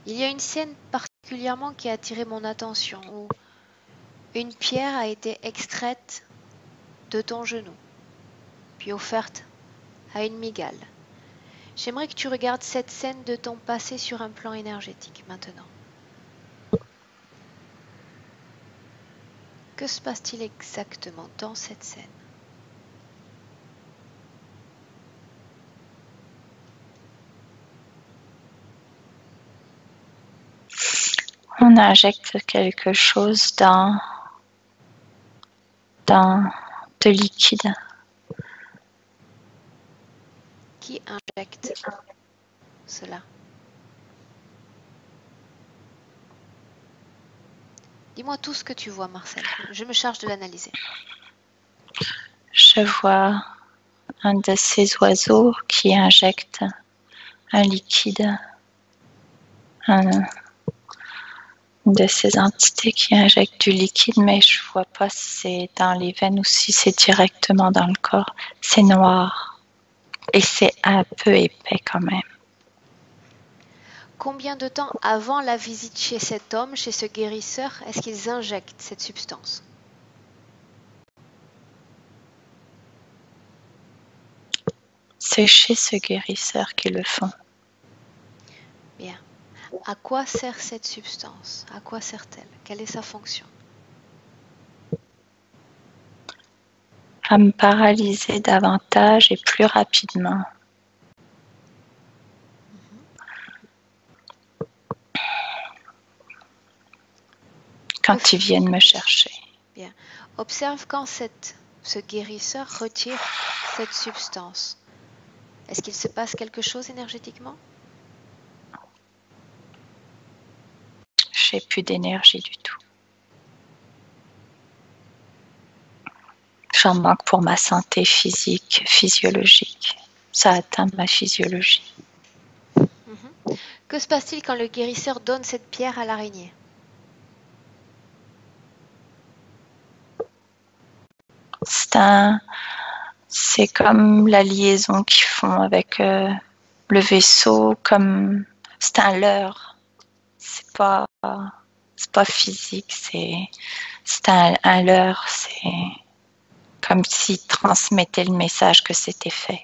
Il y a une scène particulièrement qui a attiré mon attention où une pierre a été extraite de ton genou, puis offerte à une mygale. J'aimerais que tu regardes cette scène de ton passé sur un plan énergétique maintenant. Que se passe-t-il exactement dans cette scène? On injecte quelque chose dans de liquide. Qui injecte cela? Dis-moi tout ce que tu vois, Marcel. Je me charge de l'analyser. Je vois un de ces oiseaux qui injecte un liquide, une de ces entités qui injectent du liquide, mais je ne vois pas si c'est dans les veines ou si c'est directement dans le corps. C'est noir et c'est un peu épais quand même. Combien de temps avant la visite chez cet homme, chez ce guérisseur, est-ce qu'ils injectent cette substance? C'est chez ce guérisseur qu'ils le font. Bien. À quoi sert cette substance? À quoi sert-elle? Quelle est sa fonction? À me paralyser davantage et plus rapidement. Quand ils viennent me chercher. Bien. Observe quand ce guérisseur retire cette substance. Est-ce qu'il se passe quelque chose énergétiquement? J'ai plus d'énergie du tout. J'en manque pour ma santé physique, physiologique. Ça atteint ma physiologie. Que se passe-t-il quand le guérisseur donne cette pierre à l'araignée? C'est comme la liaison qu'ils font avec le vaisseau, comme c'est un leurre. C'est pas physique, c'est un leurre. C'est comme s'ils transmettaient le message que c'était fait.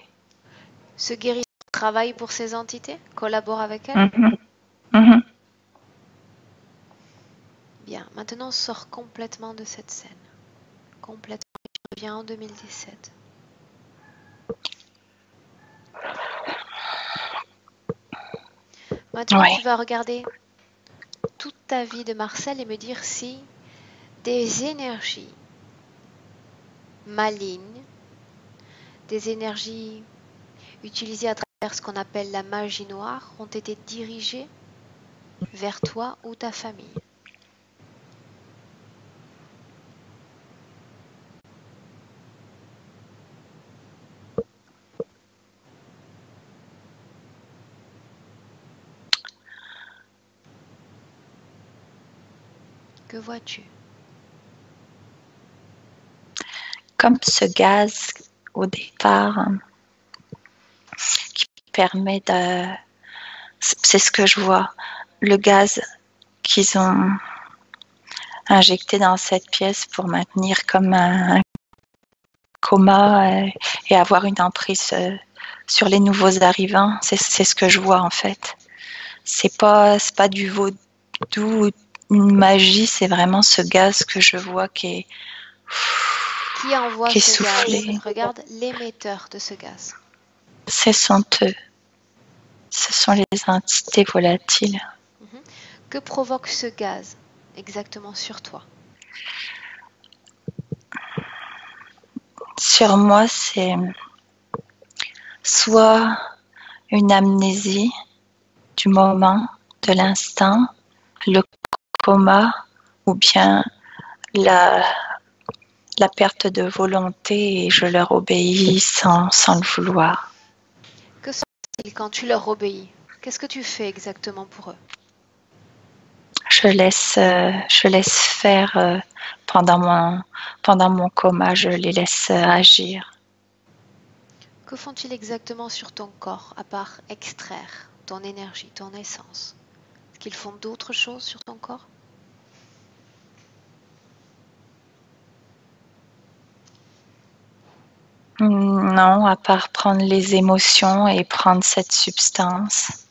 Ce guérisseur travaille pour ces entités? Collabore avec elles? Bien, maintenant sors complètement de cette scène. Complètement. Je reviens en 2017. Maintenant, tu vas regarder toute ta vie de Marcel et me dire si des énergies malignes, des énergies utilisées à travers ce qu'on appelle la magie noire, ont été dirigées vers toi ou ta famille. Que vois-tu? Comme ce gaz au départ qui permet C'est ce que je vois. Le gaz qu'ils ont injecté dans cette pièce pour maintenir comme un coma et avoir une emprise sur les nouveaux arrivants, c'est ce que je vois en fait. C'est pas du vaudou ou une magie, c'est vraiment ce gaz que je vois qui envoie est ce soufflé. gaz? Regarde l'émetteur de ce gaz. Ce sont eux. Ce sont les entités volatiles. Que provoque ce gaz exactement sur toi? Sur moi, c'est soit une amnésie du moment, de l'instant, le coma, ou bien la perte de volonté et je leur obéis sans le vouloir. Que se passe-t-il quand tu leur obéis? Qu'est-ce que tu fais exactement pour eux? Je laisse faire pendant mon coma, je les laisse agir. Que font-ils exactement sur ton corps, à part extraire ton énergie, ton essence? Est-ce qu'ils font d'autres choses sur ton corps? Non, à part prendre les émotions et prendre cette substance.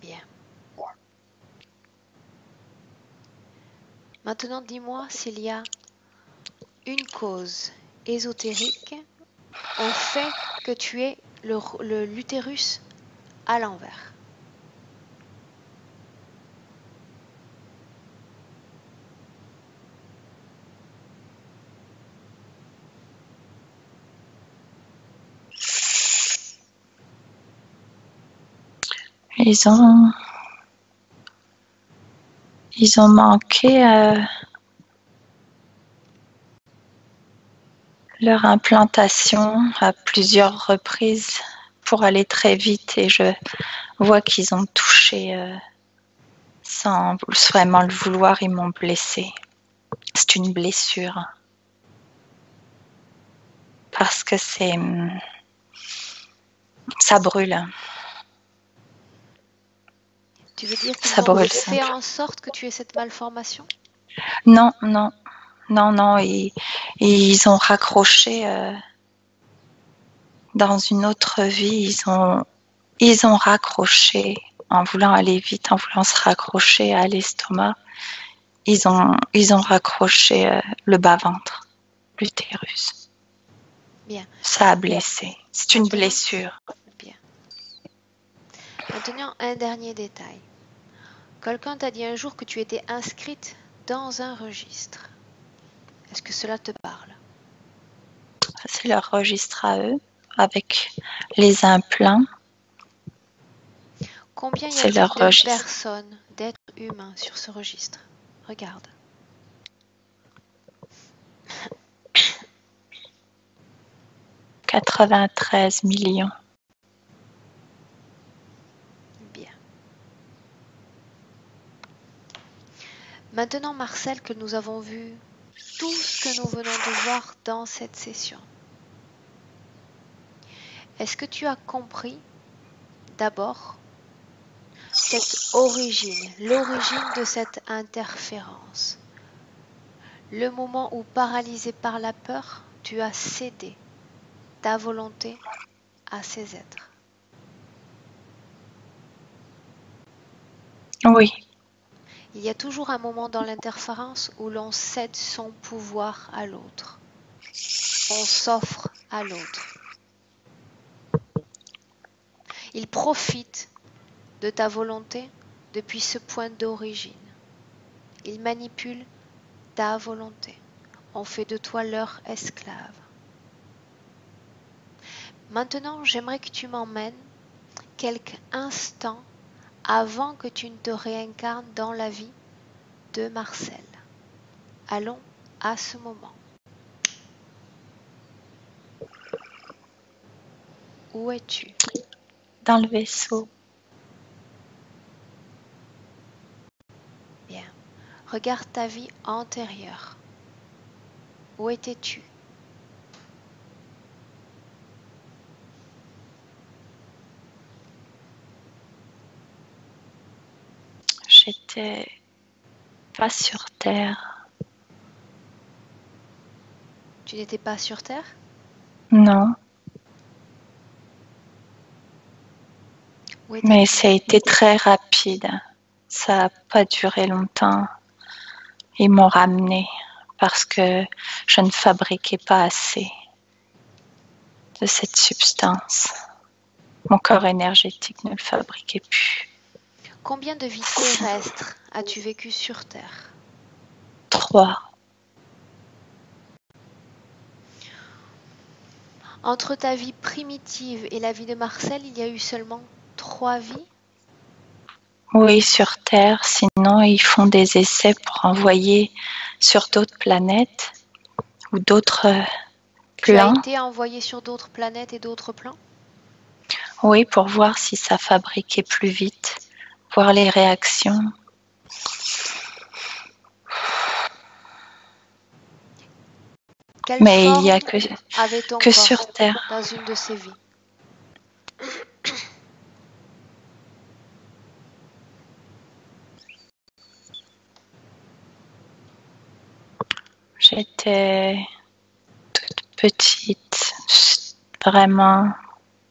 Bien. Maintenant, dis-moi s'il y a une cause ésotérique au fait que tu aies l'utérus à l'envers. Ils ont manqué leur implantation à plusieurs reprises pour aller très vite et je vois qu'ils ont touché sans vraiment le vouloir, ils m'ont blessée. C'est une blessure parce que ça brûle. Tu veux dire qu'ils Ça ont brûle fait simple. en sorte que tu aies cette malformation? Non, ils ont raccroché dans une autre vie, ils ont raccroché en voulant aller vite, en voulant se raccrocher à l'estomac. Ils ont raccroché le bas-ventre, l'utérus. Bien. Ça a blessé. C'est une blessure. Bien. Maintenant, un dernier détail. Quelqu'un t'a dit un jour que tu étais inscrite dans un registre. Est-ce que cela te parle? C'est leur registre à eux, avec les implants. Combien y C'est a-t-il leur de registre. personnes, d'êtres humains sur ce registre? Regarde. « 93 millions. Bien. Maintenant, Marcel, que nous avons vu tout ce que nous venons de voir dans cette session, est-ce que tu as compris d'abord cette origine, l'origine de cette interférence? Le moment où, paralysé par la peur, tu as cédé ta volonté à ces êtres. Oui. Il y a toujours un moment dans l'interférence où l'on cède son pouvoir à l'autre. On s'offre à l'autre. Il profite de ta volonté depuis ce point d'origine. Il manipule ta volonté. On fait de toi leur esclave. Maintenant, j'aimerais que tu m'emmènes quelques instants avant que tu ne te réincarnes dans la vie de Marcel. Allons à ce moment. Où es-tu? Dans le vaisseau. Bien. Regarde ta vie antérieure. Où étais-tu? j'étais pas sur Terre. Tu n'étais pas sur Terre? Non, Où mais étais-tu? ça a été très rapide. Ça n'a pas duré longtemps. Ils m'ont ramené parce que je ne fabriquais pas assez de cette substance. Mon corps énergétique ne le fabriquait plus. Combien de vies terrestres as-tu vécu sur Terre? 3. Entre ta vie primitive et la vie de Marcel, il y a eu seulement 3 vies? Oui, sur Terre. Sinon, ils font des essais pour envoyer sur d'autres planètes ou d'autres Tu as plans. été envoyé sur d'autres planètes et d'autres plans? Oui, pour voir si ça fabriquait plus vite, voir les réactions. Quelle Mais il n'y a forme avait ton que corps sur Terre. dans une de ces vies? J'étais toute petite, vraiment,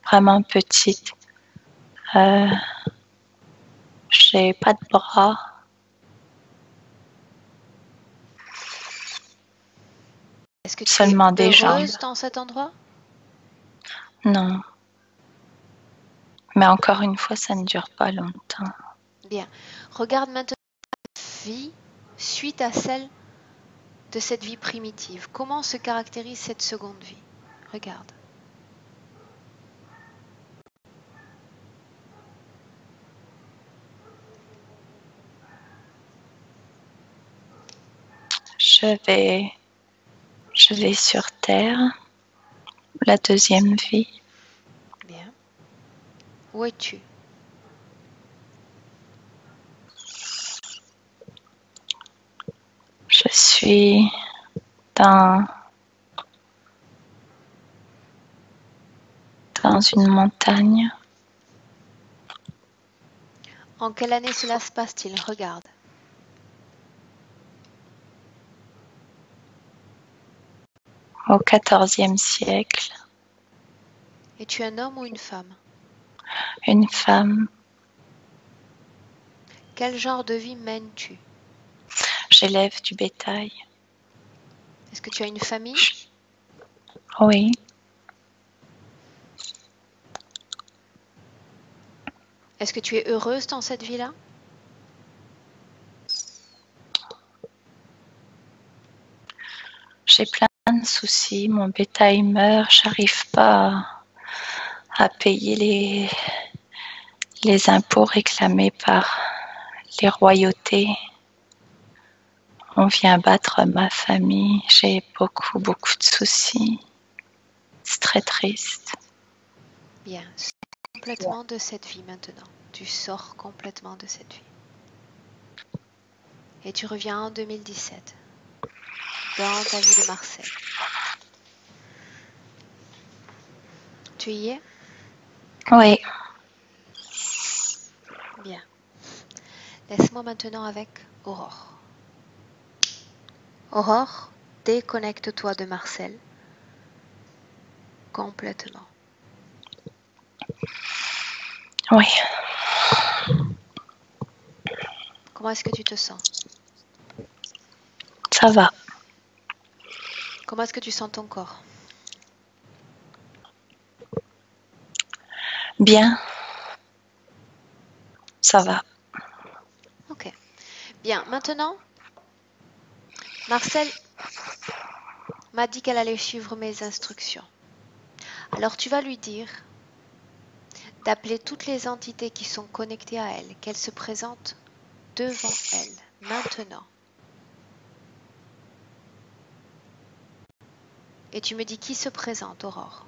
vraiment petite. J'ai pas de bras. Est-ce que tu es Seulement des jambes. heureuse dans cet endroit? Non. Mais encore une fois, ça ne dure pas longtemps. Bien. Regarde maintenant ta vie suite à celle de cette vie primitive. Comment se caractérise cette seconde vie? Regarde. Je vais sur Terre, la deuxième vie. Bien. Où es-tu? Je suis dans une montagne. En quelle année cela se passe-t-il? Regarde. Au XIVe siècle. Es-tu un homme ou une femme? Une femme. Quel genre de vie mènes-tu? J'élève du bétail. Est-ce que tu as une famille? Oui. Est-ce que tu es heureuse dans cette vie-là? J'ai plein de soucis. Mon bétail meurt. J'arrive pas à payer les impôts réclamés par les royautés. On vient battre ma famille. J'ai beaucoup de soucis. C'est très triste. Bien. Sors complètement de cette vie maintenant. Tu sors complètement de cette vie. Et tu reviens en 2017. Dans ta vie de Marcel. Tu y es? Oui. Bien. Laisse-moi maintenant avec Aurore. Aurore, déconnecte-toi de Marcel. Complètement. Oui. Comment est-ce que tu te sens? Ça va. Comment est-ce que tu sens ton corps? Bien. Ça va. Ok. Bien. Maintenant, Marcel m'a dit qu'elle allait suivre mes instructions. Alors tu vas lui dire d'appeler toutes les entités qui sont connectées à elle, qu'elles se présentent devant elle, maintenant. Et tu me dis qui se présente, Aurore?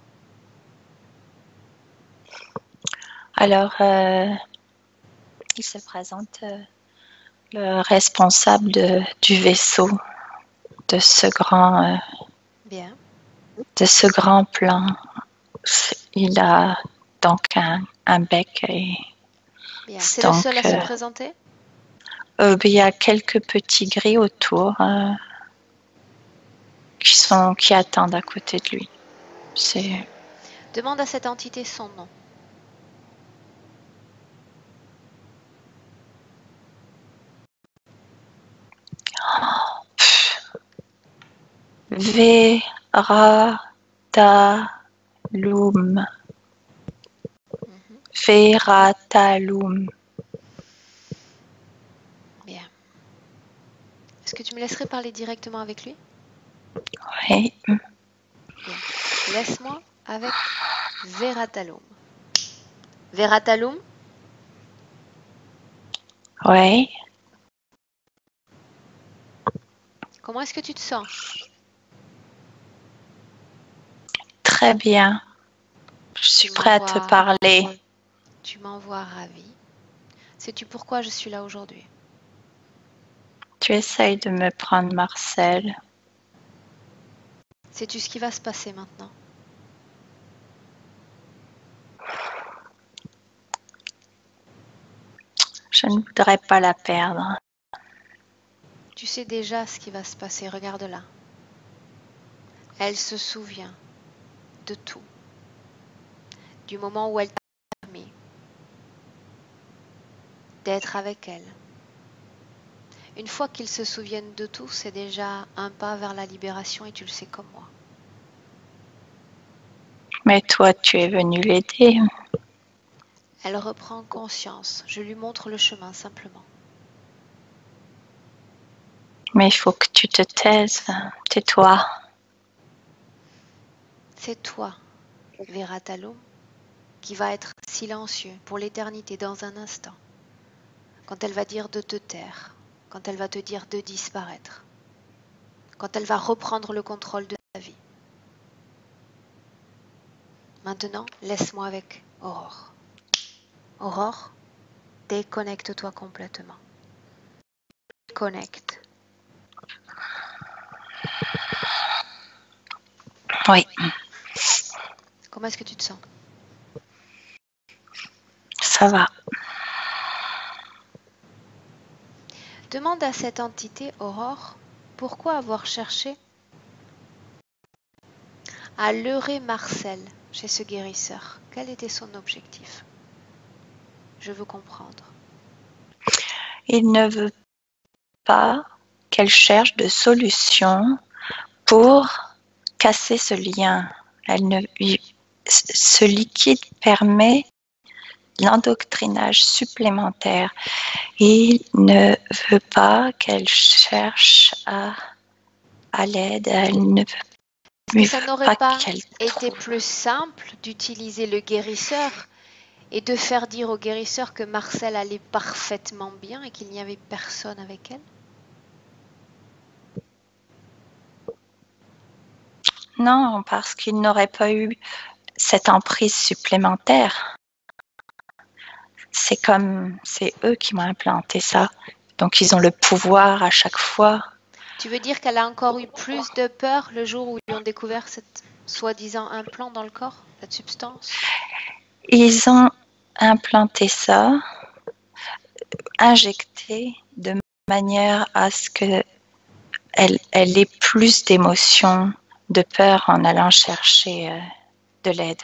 Alors, il se présente le responsable du vaisseau, de ce grand, Bien. de ce grand plan. Il a donc un bec et Bien. C'est le donc seul à se présenter? Il y a quelques petits gris autour qui attendent à côté de lui. Demande à cette entité son nom. Veratalum. Veratalum. Bien. Est-ce que tu me laisserais parler directement avec lui? Oui. Bien. Laisse-moi avec Veratalum. Veratalum? Oui. Comment est-ce que tu te sens? Très bien. Je suis prête à te parler. Tu m'envoies ravi. Sais-tu pourquoi je suis là aujourd'hui? Tu essayes de me prendre, Marcel. Sais-tu ce qui va se passer maintenant? Je ne voudrais pas la perdre. Tu sais déjà ce qui va se passer, regarde-la. Elle se souvient de tout. Du moment où elle t'a permis d'être avec elle. Une fois qu'ils se souviennent de tout, c'est déjà un pas vers la libération et tu le sais comme moi. Mais toi, tu es venu l'aider. Elle reprend conscience. Je lui montre le chemin simplement. Mais il faut que tu te taises. Tais-toi. C'est toi, Veratalum, qui va être silencieux pour l'éternité dans un instant. Quand elle va dire de te taire, quand elle va te dire de disparaître, quand elle va reprendre le contrôle de ta vie. Maintenant, laisse-moi avec Aurore. Aurore, déconnecte-toi complètement. Déconnecte. Oui. Comment est-ce que tu te sens? Ça va. Demande à cette entité, Aurore, pourquoi avoir cherché à leurrer Marcel chez ce guérisseur. Quel était son objectif? Je veux comprendre. Il ne veut pas qu'elle cherche de solution pour casser ce lien. Ce liquide permet l'endoctrinage supplémentaire. Il ne veut pas qu'elle cherche à l'aide. Elle ne Est-ce que ça n'aurait pas qu'elle été trouve. plus simple d'utiliser le guérisseur et de faire dire au guérisseur que Marcel allait parfaitement bien et qu'il n'y avait personne avec elle? Non, parce qu'il n'aurait pas eu cette emprise supplémentaire. C'est eux qui m'ont implanté ça. Donc ils ont le pouvoir à chaque fois. Tu veux dire qu'elle a encore eu plus de peur le jour où ils ont découvert cette soi-disant implant dans le corps, cette substance? Ils ont implanté ça, injecté de manière à ce que elle ait plus d'émotions, de peur en allant chercher de l'aide.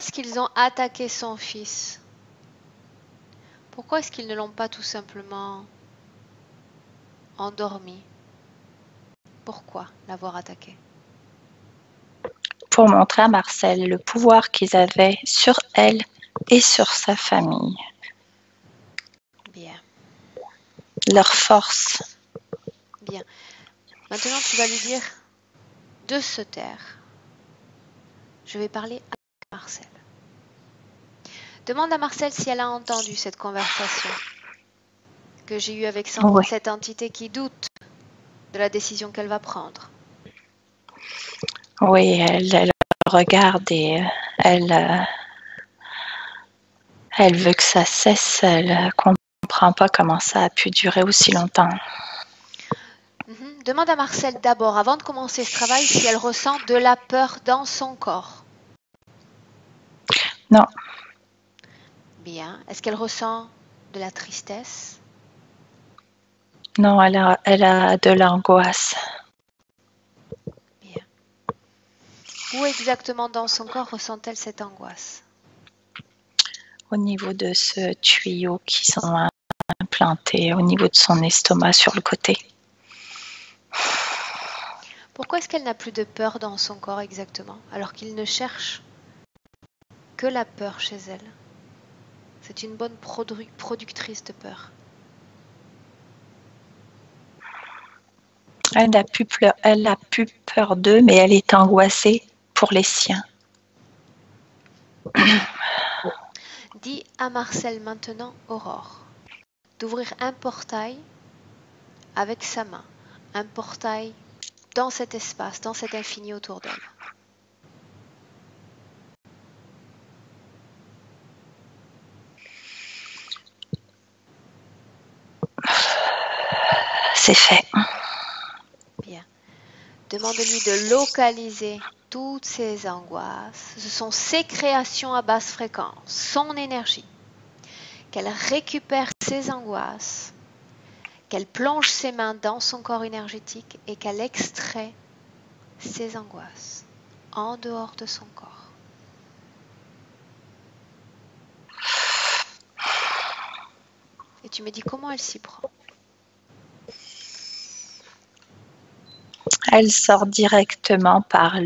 Est-ce qu'ils ont attaqué son fils? Pourquoi est-ce qu'ils ne l'ont pas tout simplement endormi? Pourquoi l'avoir attaqué? Pour montrer à Marcel le pouvoir qu'ils avaient sur elle et sur sa famille. Bien. Leur force. Bien. Maintenant, tu vas lui dire de se taire. Je vais parler à Marcel. Demande à Marcel si elle a entendu cette conversation que j'ai eue avec cette entité qui doute de la décision qu'elle va prendre. Oui, elle regarde et elle veut que ça cesse. Elle comprend pas comment ça a pu durer aussi longtemps. Demande à Marcel d'abord, avant de commencer ce travail, si elle ressent de la peur dans son corps. Non. Bien. Est-ce qu'elle ressent de la tristesse? Non, elle a de l'angoisse. Bien. Où exactement dans son corps ressent-elle cette angoisse? Au niveau de ce tuyau qui sont implantés au niveau de son estomac sur le côté. Pourquoi est-ce qu'elle n'a plus de peur dans son corps exactement, alors qu'il ne cherche que la peur chez elle? C'est une bonne productrice de peur. Elle n'a plus peur d'eux, mais elle est angoissée pour les siens. Dis à Marcel maintenant, Aurore, d'ouvrir un portail avec sa main, un portail dans cet espace, dans cet infini autour d'elle. C'est fait. Bien. Demande-lui de localiser toutes ces angoisses. Ce sont ses créations à basse fréquence, son énergie. Qu'elle récupère ses angoisses, qu'elle plonge ses mains dans son corps énergétique et qu'elle extrait ses angoisses en dehors de son corps. Et tu me dis comment elle s'y prend. Elle sort directement par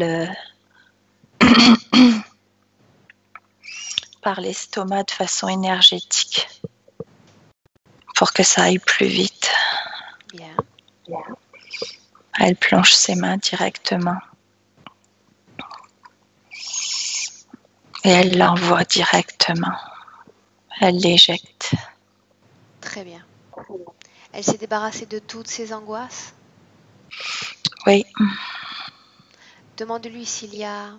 l'estomac de façon énergétique pour que ça aille plus vite. Bien. Elle plonge ses mains directement et elle l'envoie directement. Elle l'éjecte. Très bien. Elle s'est débarrassée de toutes ses angoisses. Oui. Demande-lui s'il y a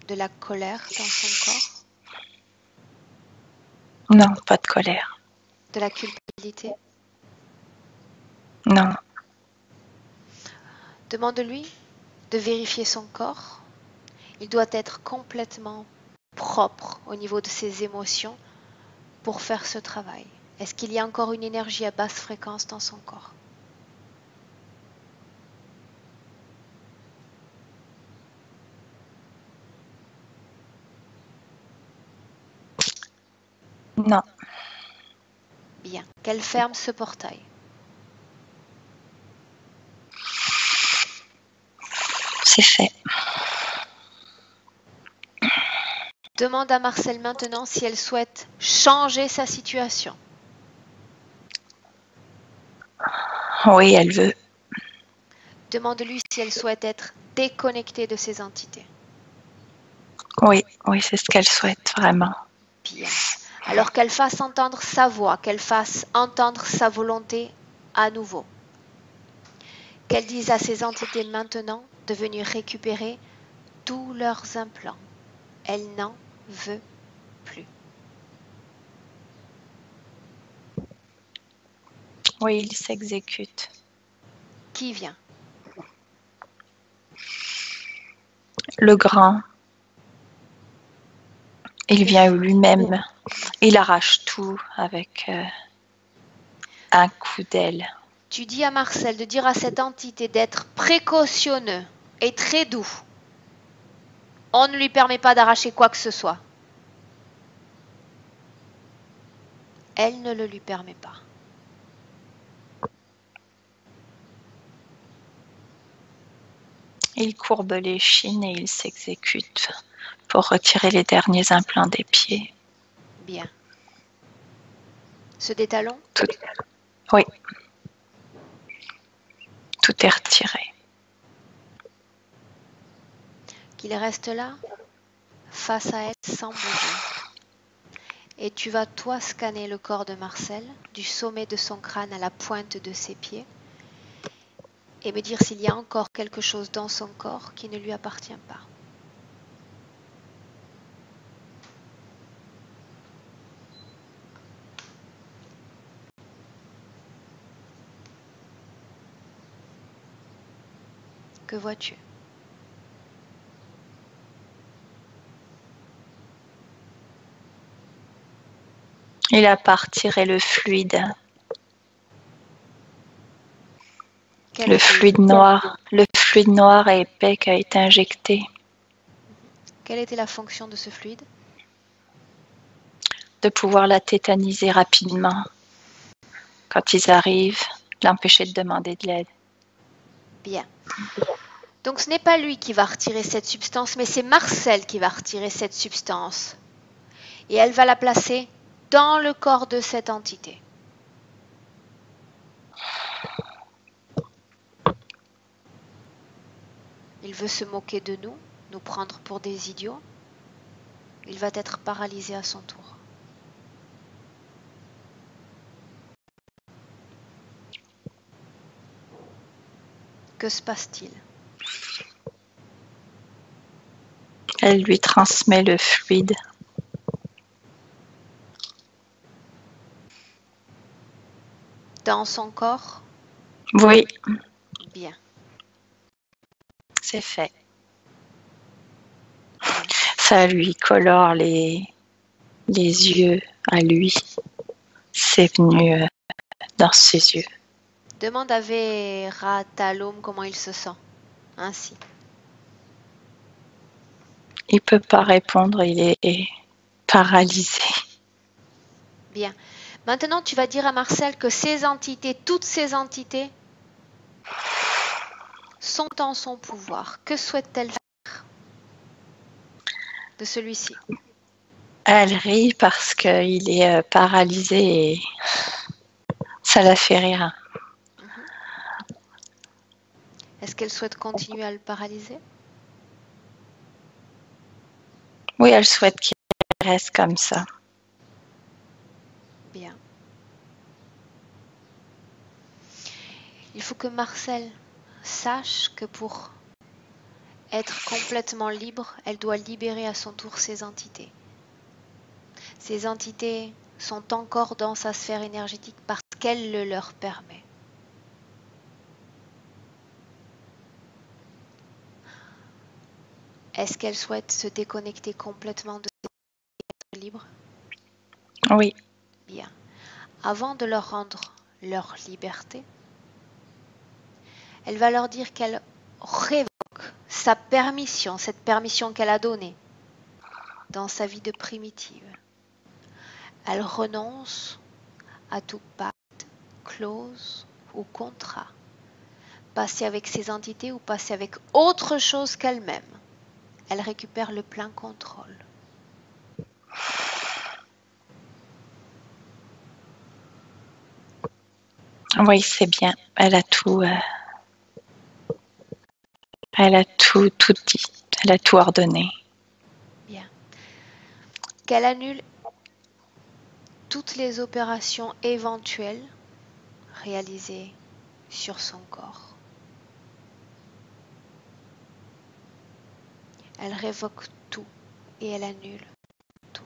de la colère dans son corps, Non, pas de colère. de la culpabilité. Non. Demande-lui de vérifier son corps. Il doit être complètement propre au niveau de ses émotions pour faire ce travail. Est-ce qu'il y a encore une énergie à basse fréquence dans son corps? Non. Bien. Qu'elle ferme ce portail. C'est fait. Demande à Marcel maintenant si elle souhaite changer sa situation. Oui, elle veut. Demande-lui si elle souhaite être déconnectée de ces entités. Oui, c'est ce qu'elle souhaite vraiment. Bien. Alors qu'elle fasse entendre sa voix, qu'elle fasse entendre sa volonté à nouveau. Qu'elle dise à ces entités maintenant de venir récupérer tous leurs implants. Elle n'en veut plus. Oui, il s'exécute. Qui vient? Le grand. Il vient lui-même. Il arrache tout avec un coup d'aile. Tu dis à Marcel de dire à cette entité d'être précautionneux et très doux. On ne lui permet pas d'arracher quoi que ce soit. Elle ne le lui permet pas. Il courbe les chines et il s'exécute pour retirer les derniers implants des pieds. Bien. Ce détalon? Oui. Tout est retiré. Qu'il reste là, face à elle, sans bouger. Et tu vas, toi, scanner le corps de Marcel, du sommet de son crâne à la pointe de ses pieds, et me dire s'il y a encore quelque chose dans son corps qui ne lui appartient pas. Que vois-tu? Il a pas retiré le fluide. Le fluide noir et épais qui a été injecté. Quelle était la fonction de ce fluide? De pouvoir la tétaniser rapidement. Quand ils arrivent, l'empêcher de demander de l'aide. Bien. Donc ce n'est pas lui qui va retirer cette substance, mais c'est Marcel qui va retirer cette substance. Et elle va la placer dans le corps de cette entité. Il veut se moquer de nous, nous prendre pour des idiots. Il va être paralysé à son tour. Que se passe-t-il? Elle lui transmet le fluide. Dans son corps? Oui. Bien. C'est fait. Ça lui colore les yeux à lui. C'est venu dans ses yeux. Demande à Vera Talom comment il se sent. Ainsi. Il peut pas répondre, il est paralysé. Bien. Maintenant, tu vas dire à Marcel que ces entités, toutes ces entités, sont en son pouvoir. Que souhaite-t-elle faire de celui-ci? Elle rit parce qu'il est paralysé et ça la fait rire. Est-ce qu'elle souhaite continuer à le paralyser? Oui, elle souhaite qu'il reste comme ça. Bien. Il faut que Marcel sache que pour être complètement libre, elle doit libérer à son tour ces entités. Ces entités sont encore dans sa sphère énergétique parce qu'elle le leur permet. Est-ce qu'elle souhaite se déconnecter complètement de être libre? Oui. Bien. Avant de leur rendre leur liberté, elle va leur dire qu'elle révoque sa permission, cette permission qu'elle a donnée dans sa vie de primitive. Elle renonce à tout pacte, clause ou contrat, passé avec ces entités ou passé avec autre chose qu'elle-même. Elle récupère le plein contrôle. Oui, c'est bien. Elle a tout dit. Elle a tout ordonné. Bien. Qu'elle annule toutes les opérations éventuelles réalisées sur son corps. Elle révoque tout et elle annule tout.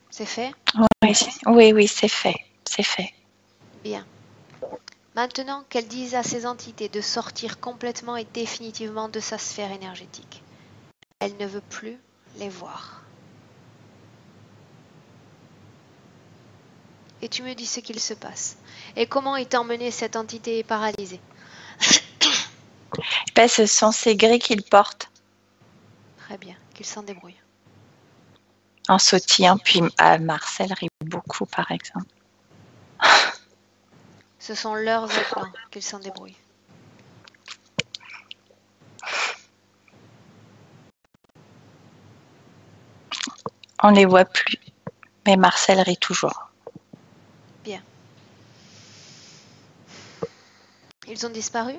C'est fait? Oui, c'est fait. C'est fait. Bien. Maintenant qu'elle dise à ces entités de sortir complètement et définitivement de sa sphère énergétique. Elle ne veut plus les voir. Et tu me dis ce qu'il se passe. Et comment est emmenée cette entité paralysée? Ben, ce sont ces gris qu'il porte. Très bien, qu'il s'en débrouille. En sautillant, puis Marcel rit beaucoup, par exemple. Ce sont leurs vêtements, qu'ils s'en débrouillent. On les voit plus, mais Marcel rit toujours. Bien. Ils ont disparu?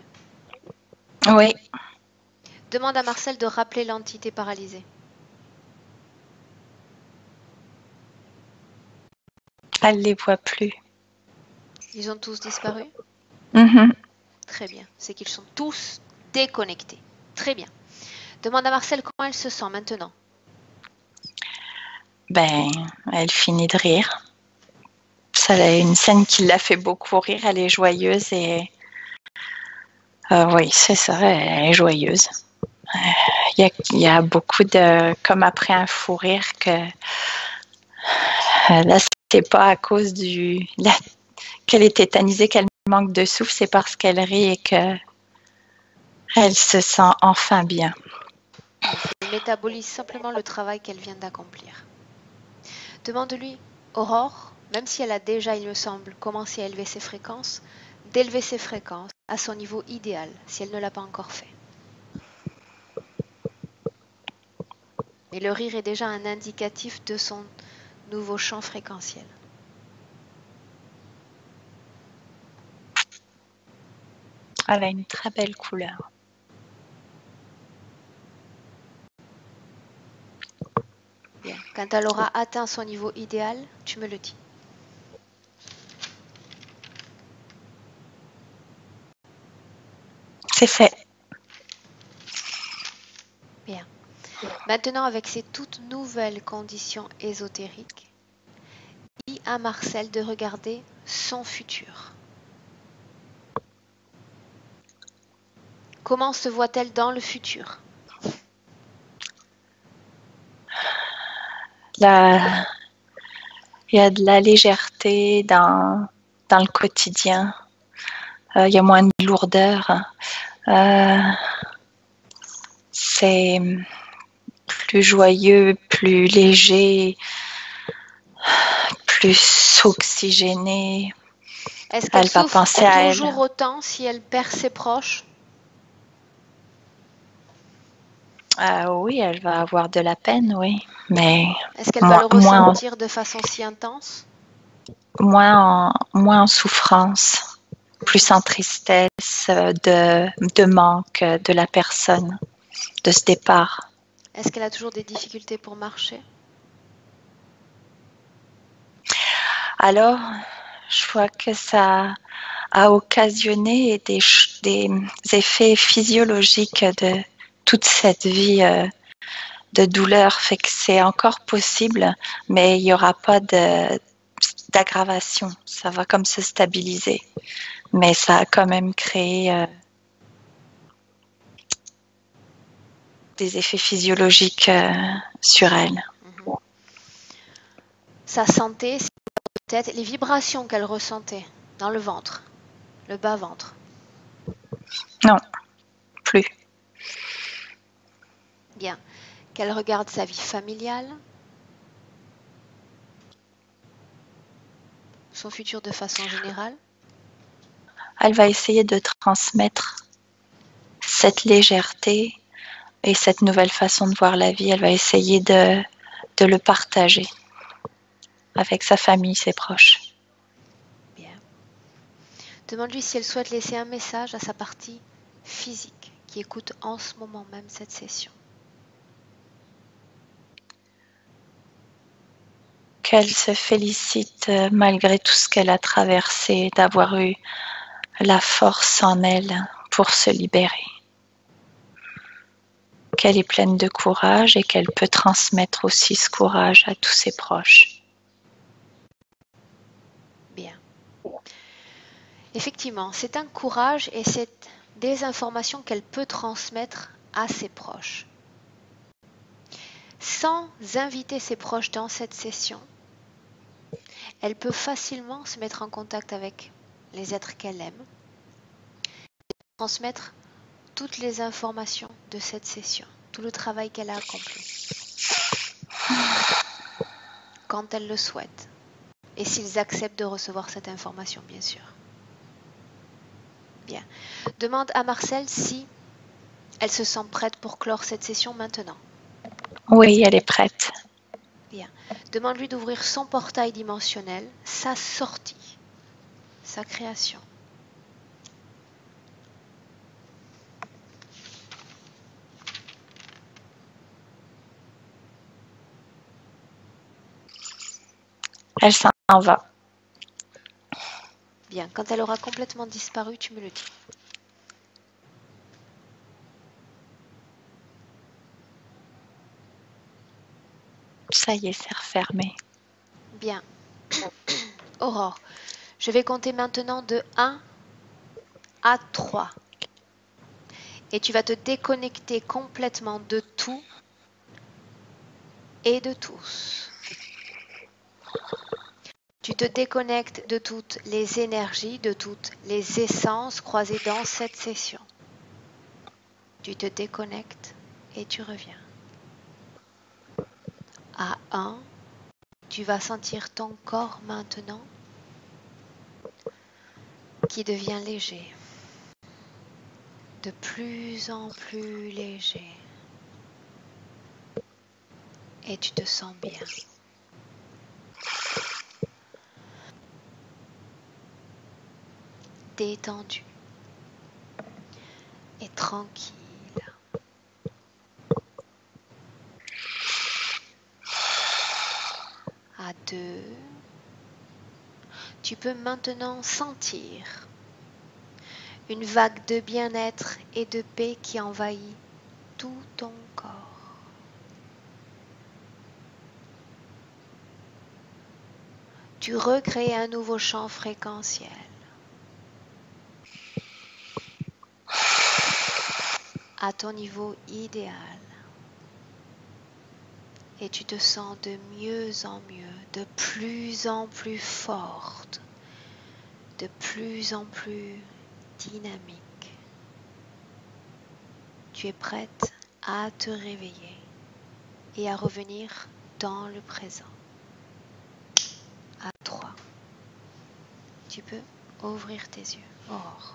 Oui. Demande à Marcel de rappeler l'entité paralysée. Elle les voit plus. Ils ont tous disparu? Très bien. C'est qu'ils sont tous déconnectés. Très bien. Demande à Marcel comment elle se sent maintenant. Ben, elle finit de rire. Ça, une scène qui l'a fait beaucoup rire. Elle est joyeuse et Oui, c'est ça, elle est joyeuse. Il y a beaucoup de... Comme après un fou rire que... Là, c'est pas à cause qu'elle est tétanisée, qu'elle manque de souffle, c'est parce qu'elle rit et qu'elle se sent enfin bien. Elle métabolise simplement le travail qu'elle vient d'accomplir. Demande-lui, Aurore, même si elle a déjà, il me semble, commencé à élever ses fréquences, d'élever ses fréquences à son niveau idéal, si elle ne l'a pas encore fait. Et le rire est déjà un indicatif de son nouveau champ fréquentiel. Elle a une très belle couleur. Bien. Quand elle aura atteint son niveau idéal, tu me le dis. C'est fait. Bien. Maintenant, avec ces toutes nouvelles conditions ésotériques, dis à Marcel de regarder son futur. Comment se voit-elle dans le futur? Il y a de la légèreté dans le quotidien. Il y a moins de lourdeur. C'est plus joyeux, plus léger, plus oxygéné. Est-ce qu'elle Elle va souffre penser à elle. toujours autant si elle perd ses proches? Oui, elle va avoir de la peine, oui. Mais Est-ce qu'elle va le moins ressentir de façon si intense? moins en souffrance, plus en tristesse de manque de la personne, de ce départ. Est-ce qu'elle a toujours des difficultés pour marcher? Alors, je vois que ça a occasionné des effets physiologiques de toute cette vie de douleur, fait que c'est encore possible, mais il n'y aura pas d'aggravation. Ça va comme se stabiliser. Mais ça a quand même créé des effets physiologiques sur elle. Sa santé, peut-être les vibrations qu'elle ressentait dans le ventre, le bas-ventre. Non, plus. Bien. Qu'elle regarde sa vie familiale, son futur de façon générale. Elle va essayer de transmettre cette légèreté et cette nouvelle façon de voir la vie. Elle va essayer de le partager avec sa famille, ses proches. Bien. Demande-lui si elle souhaite laisser un message à sa partie physique qui écoute en ce moment même cette session. Qu'elle se félicite malgré tout ce qu'elle a traversé, d'avoir eu la force en elle pour se libérer. Qu'elle est pleine de courage et qu'elle peut transmettre aussi ce courage à tous ses proches. Bien. Effectivement, c'est un courage et c'est des informations qu'elle peut transmettre à ses proches. Sans inviter ses proches dans cette session, elle peut facilement se mettre en contact avec les êtres qu'elle aime et transmettre toutes les informations de cette session, tout le travail qu'elle a accompli, quand elle le souhaite, et s'ils acceptent de recevoir cette information, bien sûr. Bien. Demande à Marcel si elle se sent prête pour clore cette session maintenant. Oui, elle est prête. Bien. Demande-lui d'ouvrir son portail dimensionnel, sa sortie, sa création. Elle s'en va. Bien. Quand elle aura complètement disparu, tu me le dis. Ça y est, c'est refermé. Bien. Aurore, je vais compter maintenant de 1 à 3. et tu vas te déconnecter complètement de tout et de tous. Tu te déconnectes de toutes les énergies, de toutes les essences croisées dans cette session. Tu te déconnectes et tu reviens. À 1, tu vas sentir ton corps maintenant qui devient léger. De plus en plus léger. Et tu te sens bien. Détendu. Et tranquille. À 2, tu peux maintenant sentir une vague de bien-être et de paix qui envahit tout ton corps. Tu recrées un nouveau champ fréquentiel. À ton niveau idéal. Et tu te sens de mieux en mieux, de plus en plus forte, de plus en plus dynamique. Tu es prête à te réveiller et à revenir dans le présent. À 3. Tu peux ouvrir tes yeux. Aurore.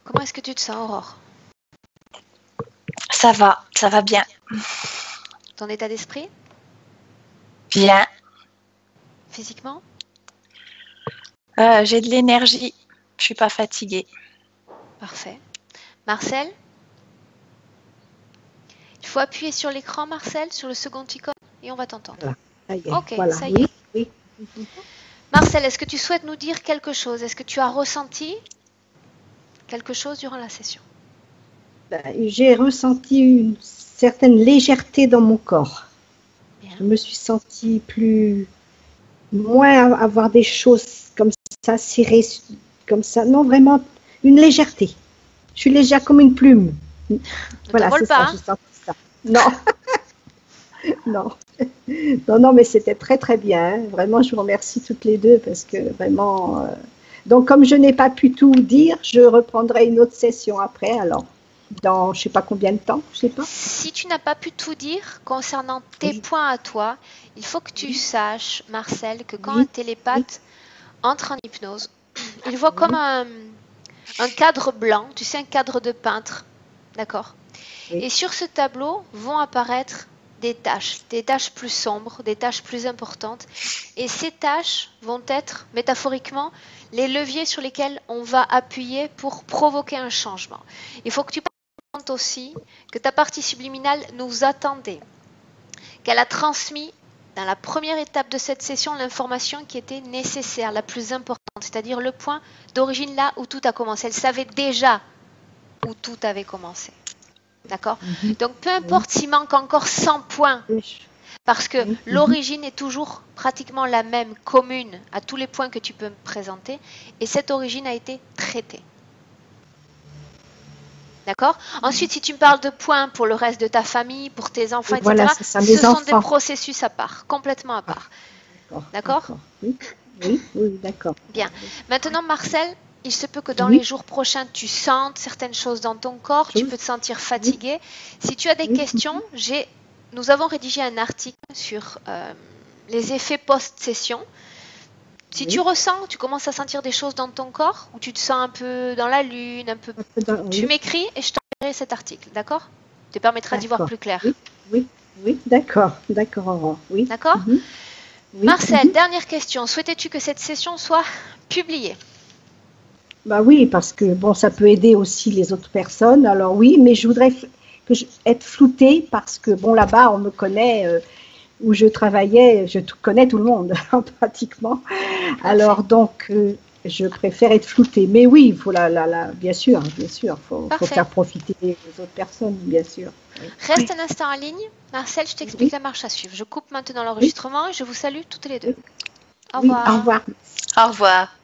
Comment est-ce que tu te sens, Aurore? Ça va bien. Ton état d'esprit? Bien. Physiquement? J'ai de l'énergie. Je suis pas fatiguée. Parfait. Marcel? Il faut appuyer sur l'écran, Marcel, sur le second icône, et on va t'entendre. Voilà. Ça y est. Ok, Voilà. ça y est. Oui. Marcel, est-ce que tu souhaites nous dire quelque chose? Est-ce que tu as ressenti quelque chose durant la session? J'ai ressenti une certaine légèreté dans mon corps. Bien. Je me suis sentie moins avoir des choses comme ça, serrées, comme ça. Non, vraiment, une légèreté. Je suis légère comme une plume. Voilà, c'est ça, j'ai senti ça. Non. non, mais c'était très, très bien. Hein. Vraiment, je vous remercie toutes les deux parce que vraiment... Donc, comme je n'ai pas pu tout dire, je reprendrai une autre session après, alors. Dans je ne sais pas combien de temps, je sais pas. Si tu n'as pas pu tout dire concernant tes points à toi, il faut que tu saches, Marcel, que quand un télépathe entre en hypnose, il voit comme un cadre blanc, tu sais, un cadre de peintre, d'accord? Et sur ce tableau vont apparaître des taches plus sombres, des taches plus importantes. Et ces taches vont être, métaphoriquement, les leviers sur lesquels on va appuyer pour provoquer un changement. Il faut que tu compte aussi que ta partie subliminale nous attendait, qu'elle a transmis dans la première étape de cette session l'information qui était nécessaire, la plus importante, c'est-à-dire le point d'origine là où tout a commencé. Elle savait déjà où tout avait commencé. D'accord? Donc peu importe s'il manque encore 100 points, parce que l'origine est toujours pratiquement la même, commune à tous les points que tu peux me présenter, et cette origine a été traitée. D'accord? Ensuite, si tu me parles de points pour le reste de ta famille, pour tes enfants, etc., voilà, ce sont des processus à part, complètement à part. D'accord? Oui, d'accord. Bien. Maintenant, Marcel, il se peut que dans les jours prochains, tu sentes certaines choses dans ton corps, tu peux te sentir fatigué. Si tu as des questions, nous avons rédigé un article sur les effets post-session. Si tu ressens, tu commences à sentir des choses dans ton corps, ou tu te sens un peu dans la lune, tu m'écris et je t'enverrai cet article, d'accord? Ça te permettra d'y voir plus clair. Oui, d'accord, Aurore. Oui. D'accord? Marcel, dernière question. Souhaitais-tu que cette session soit publiée? Bah oui, parce que bon, ça peut aider aussi les autres personnes. Alors oui, mais je voudrais être floutée parce que bon, là-bas, on me connaît, où je travaillais, je connais tout le monde pratiquement. Alors donc, je préfère être floutée. Mais oui, il faut bien sûr, faut faire profiter les autres personnes, bien sûr. Reste un instant en ligne. Marcel, je t'explique la marche à suivre. Je coupe maintenant l'enregistrement et je vous salue toutes les deux. Au revoir. Au revoir. Au revoir.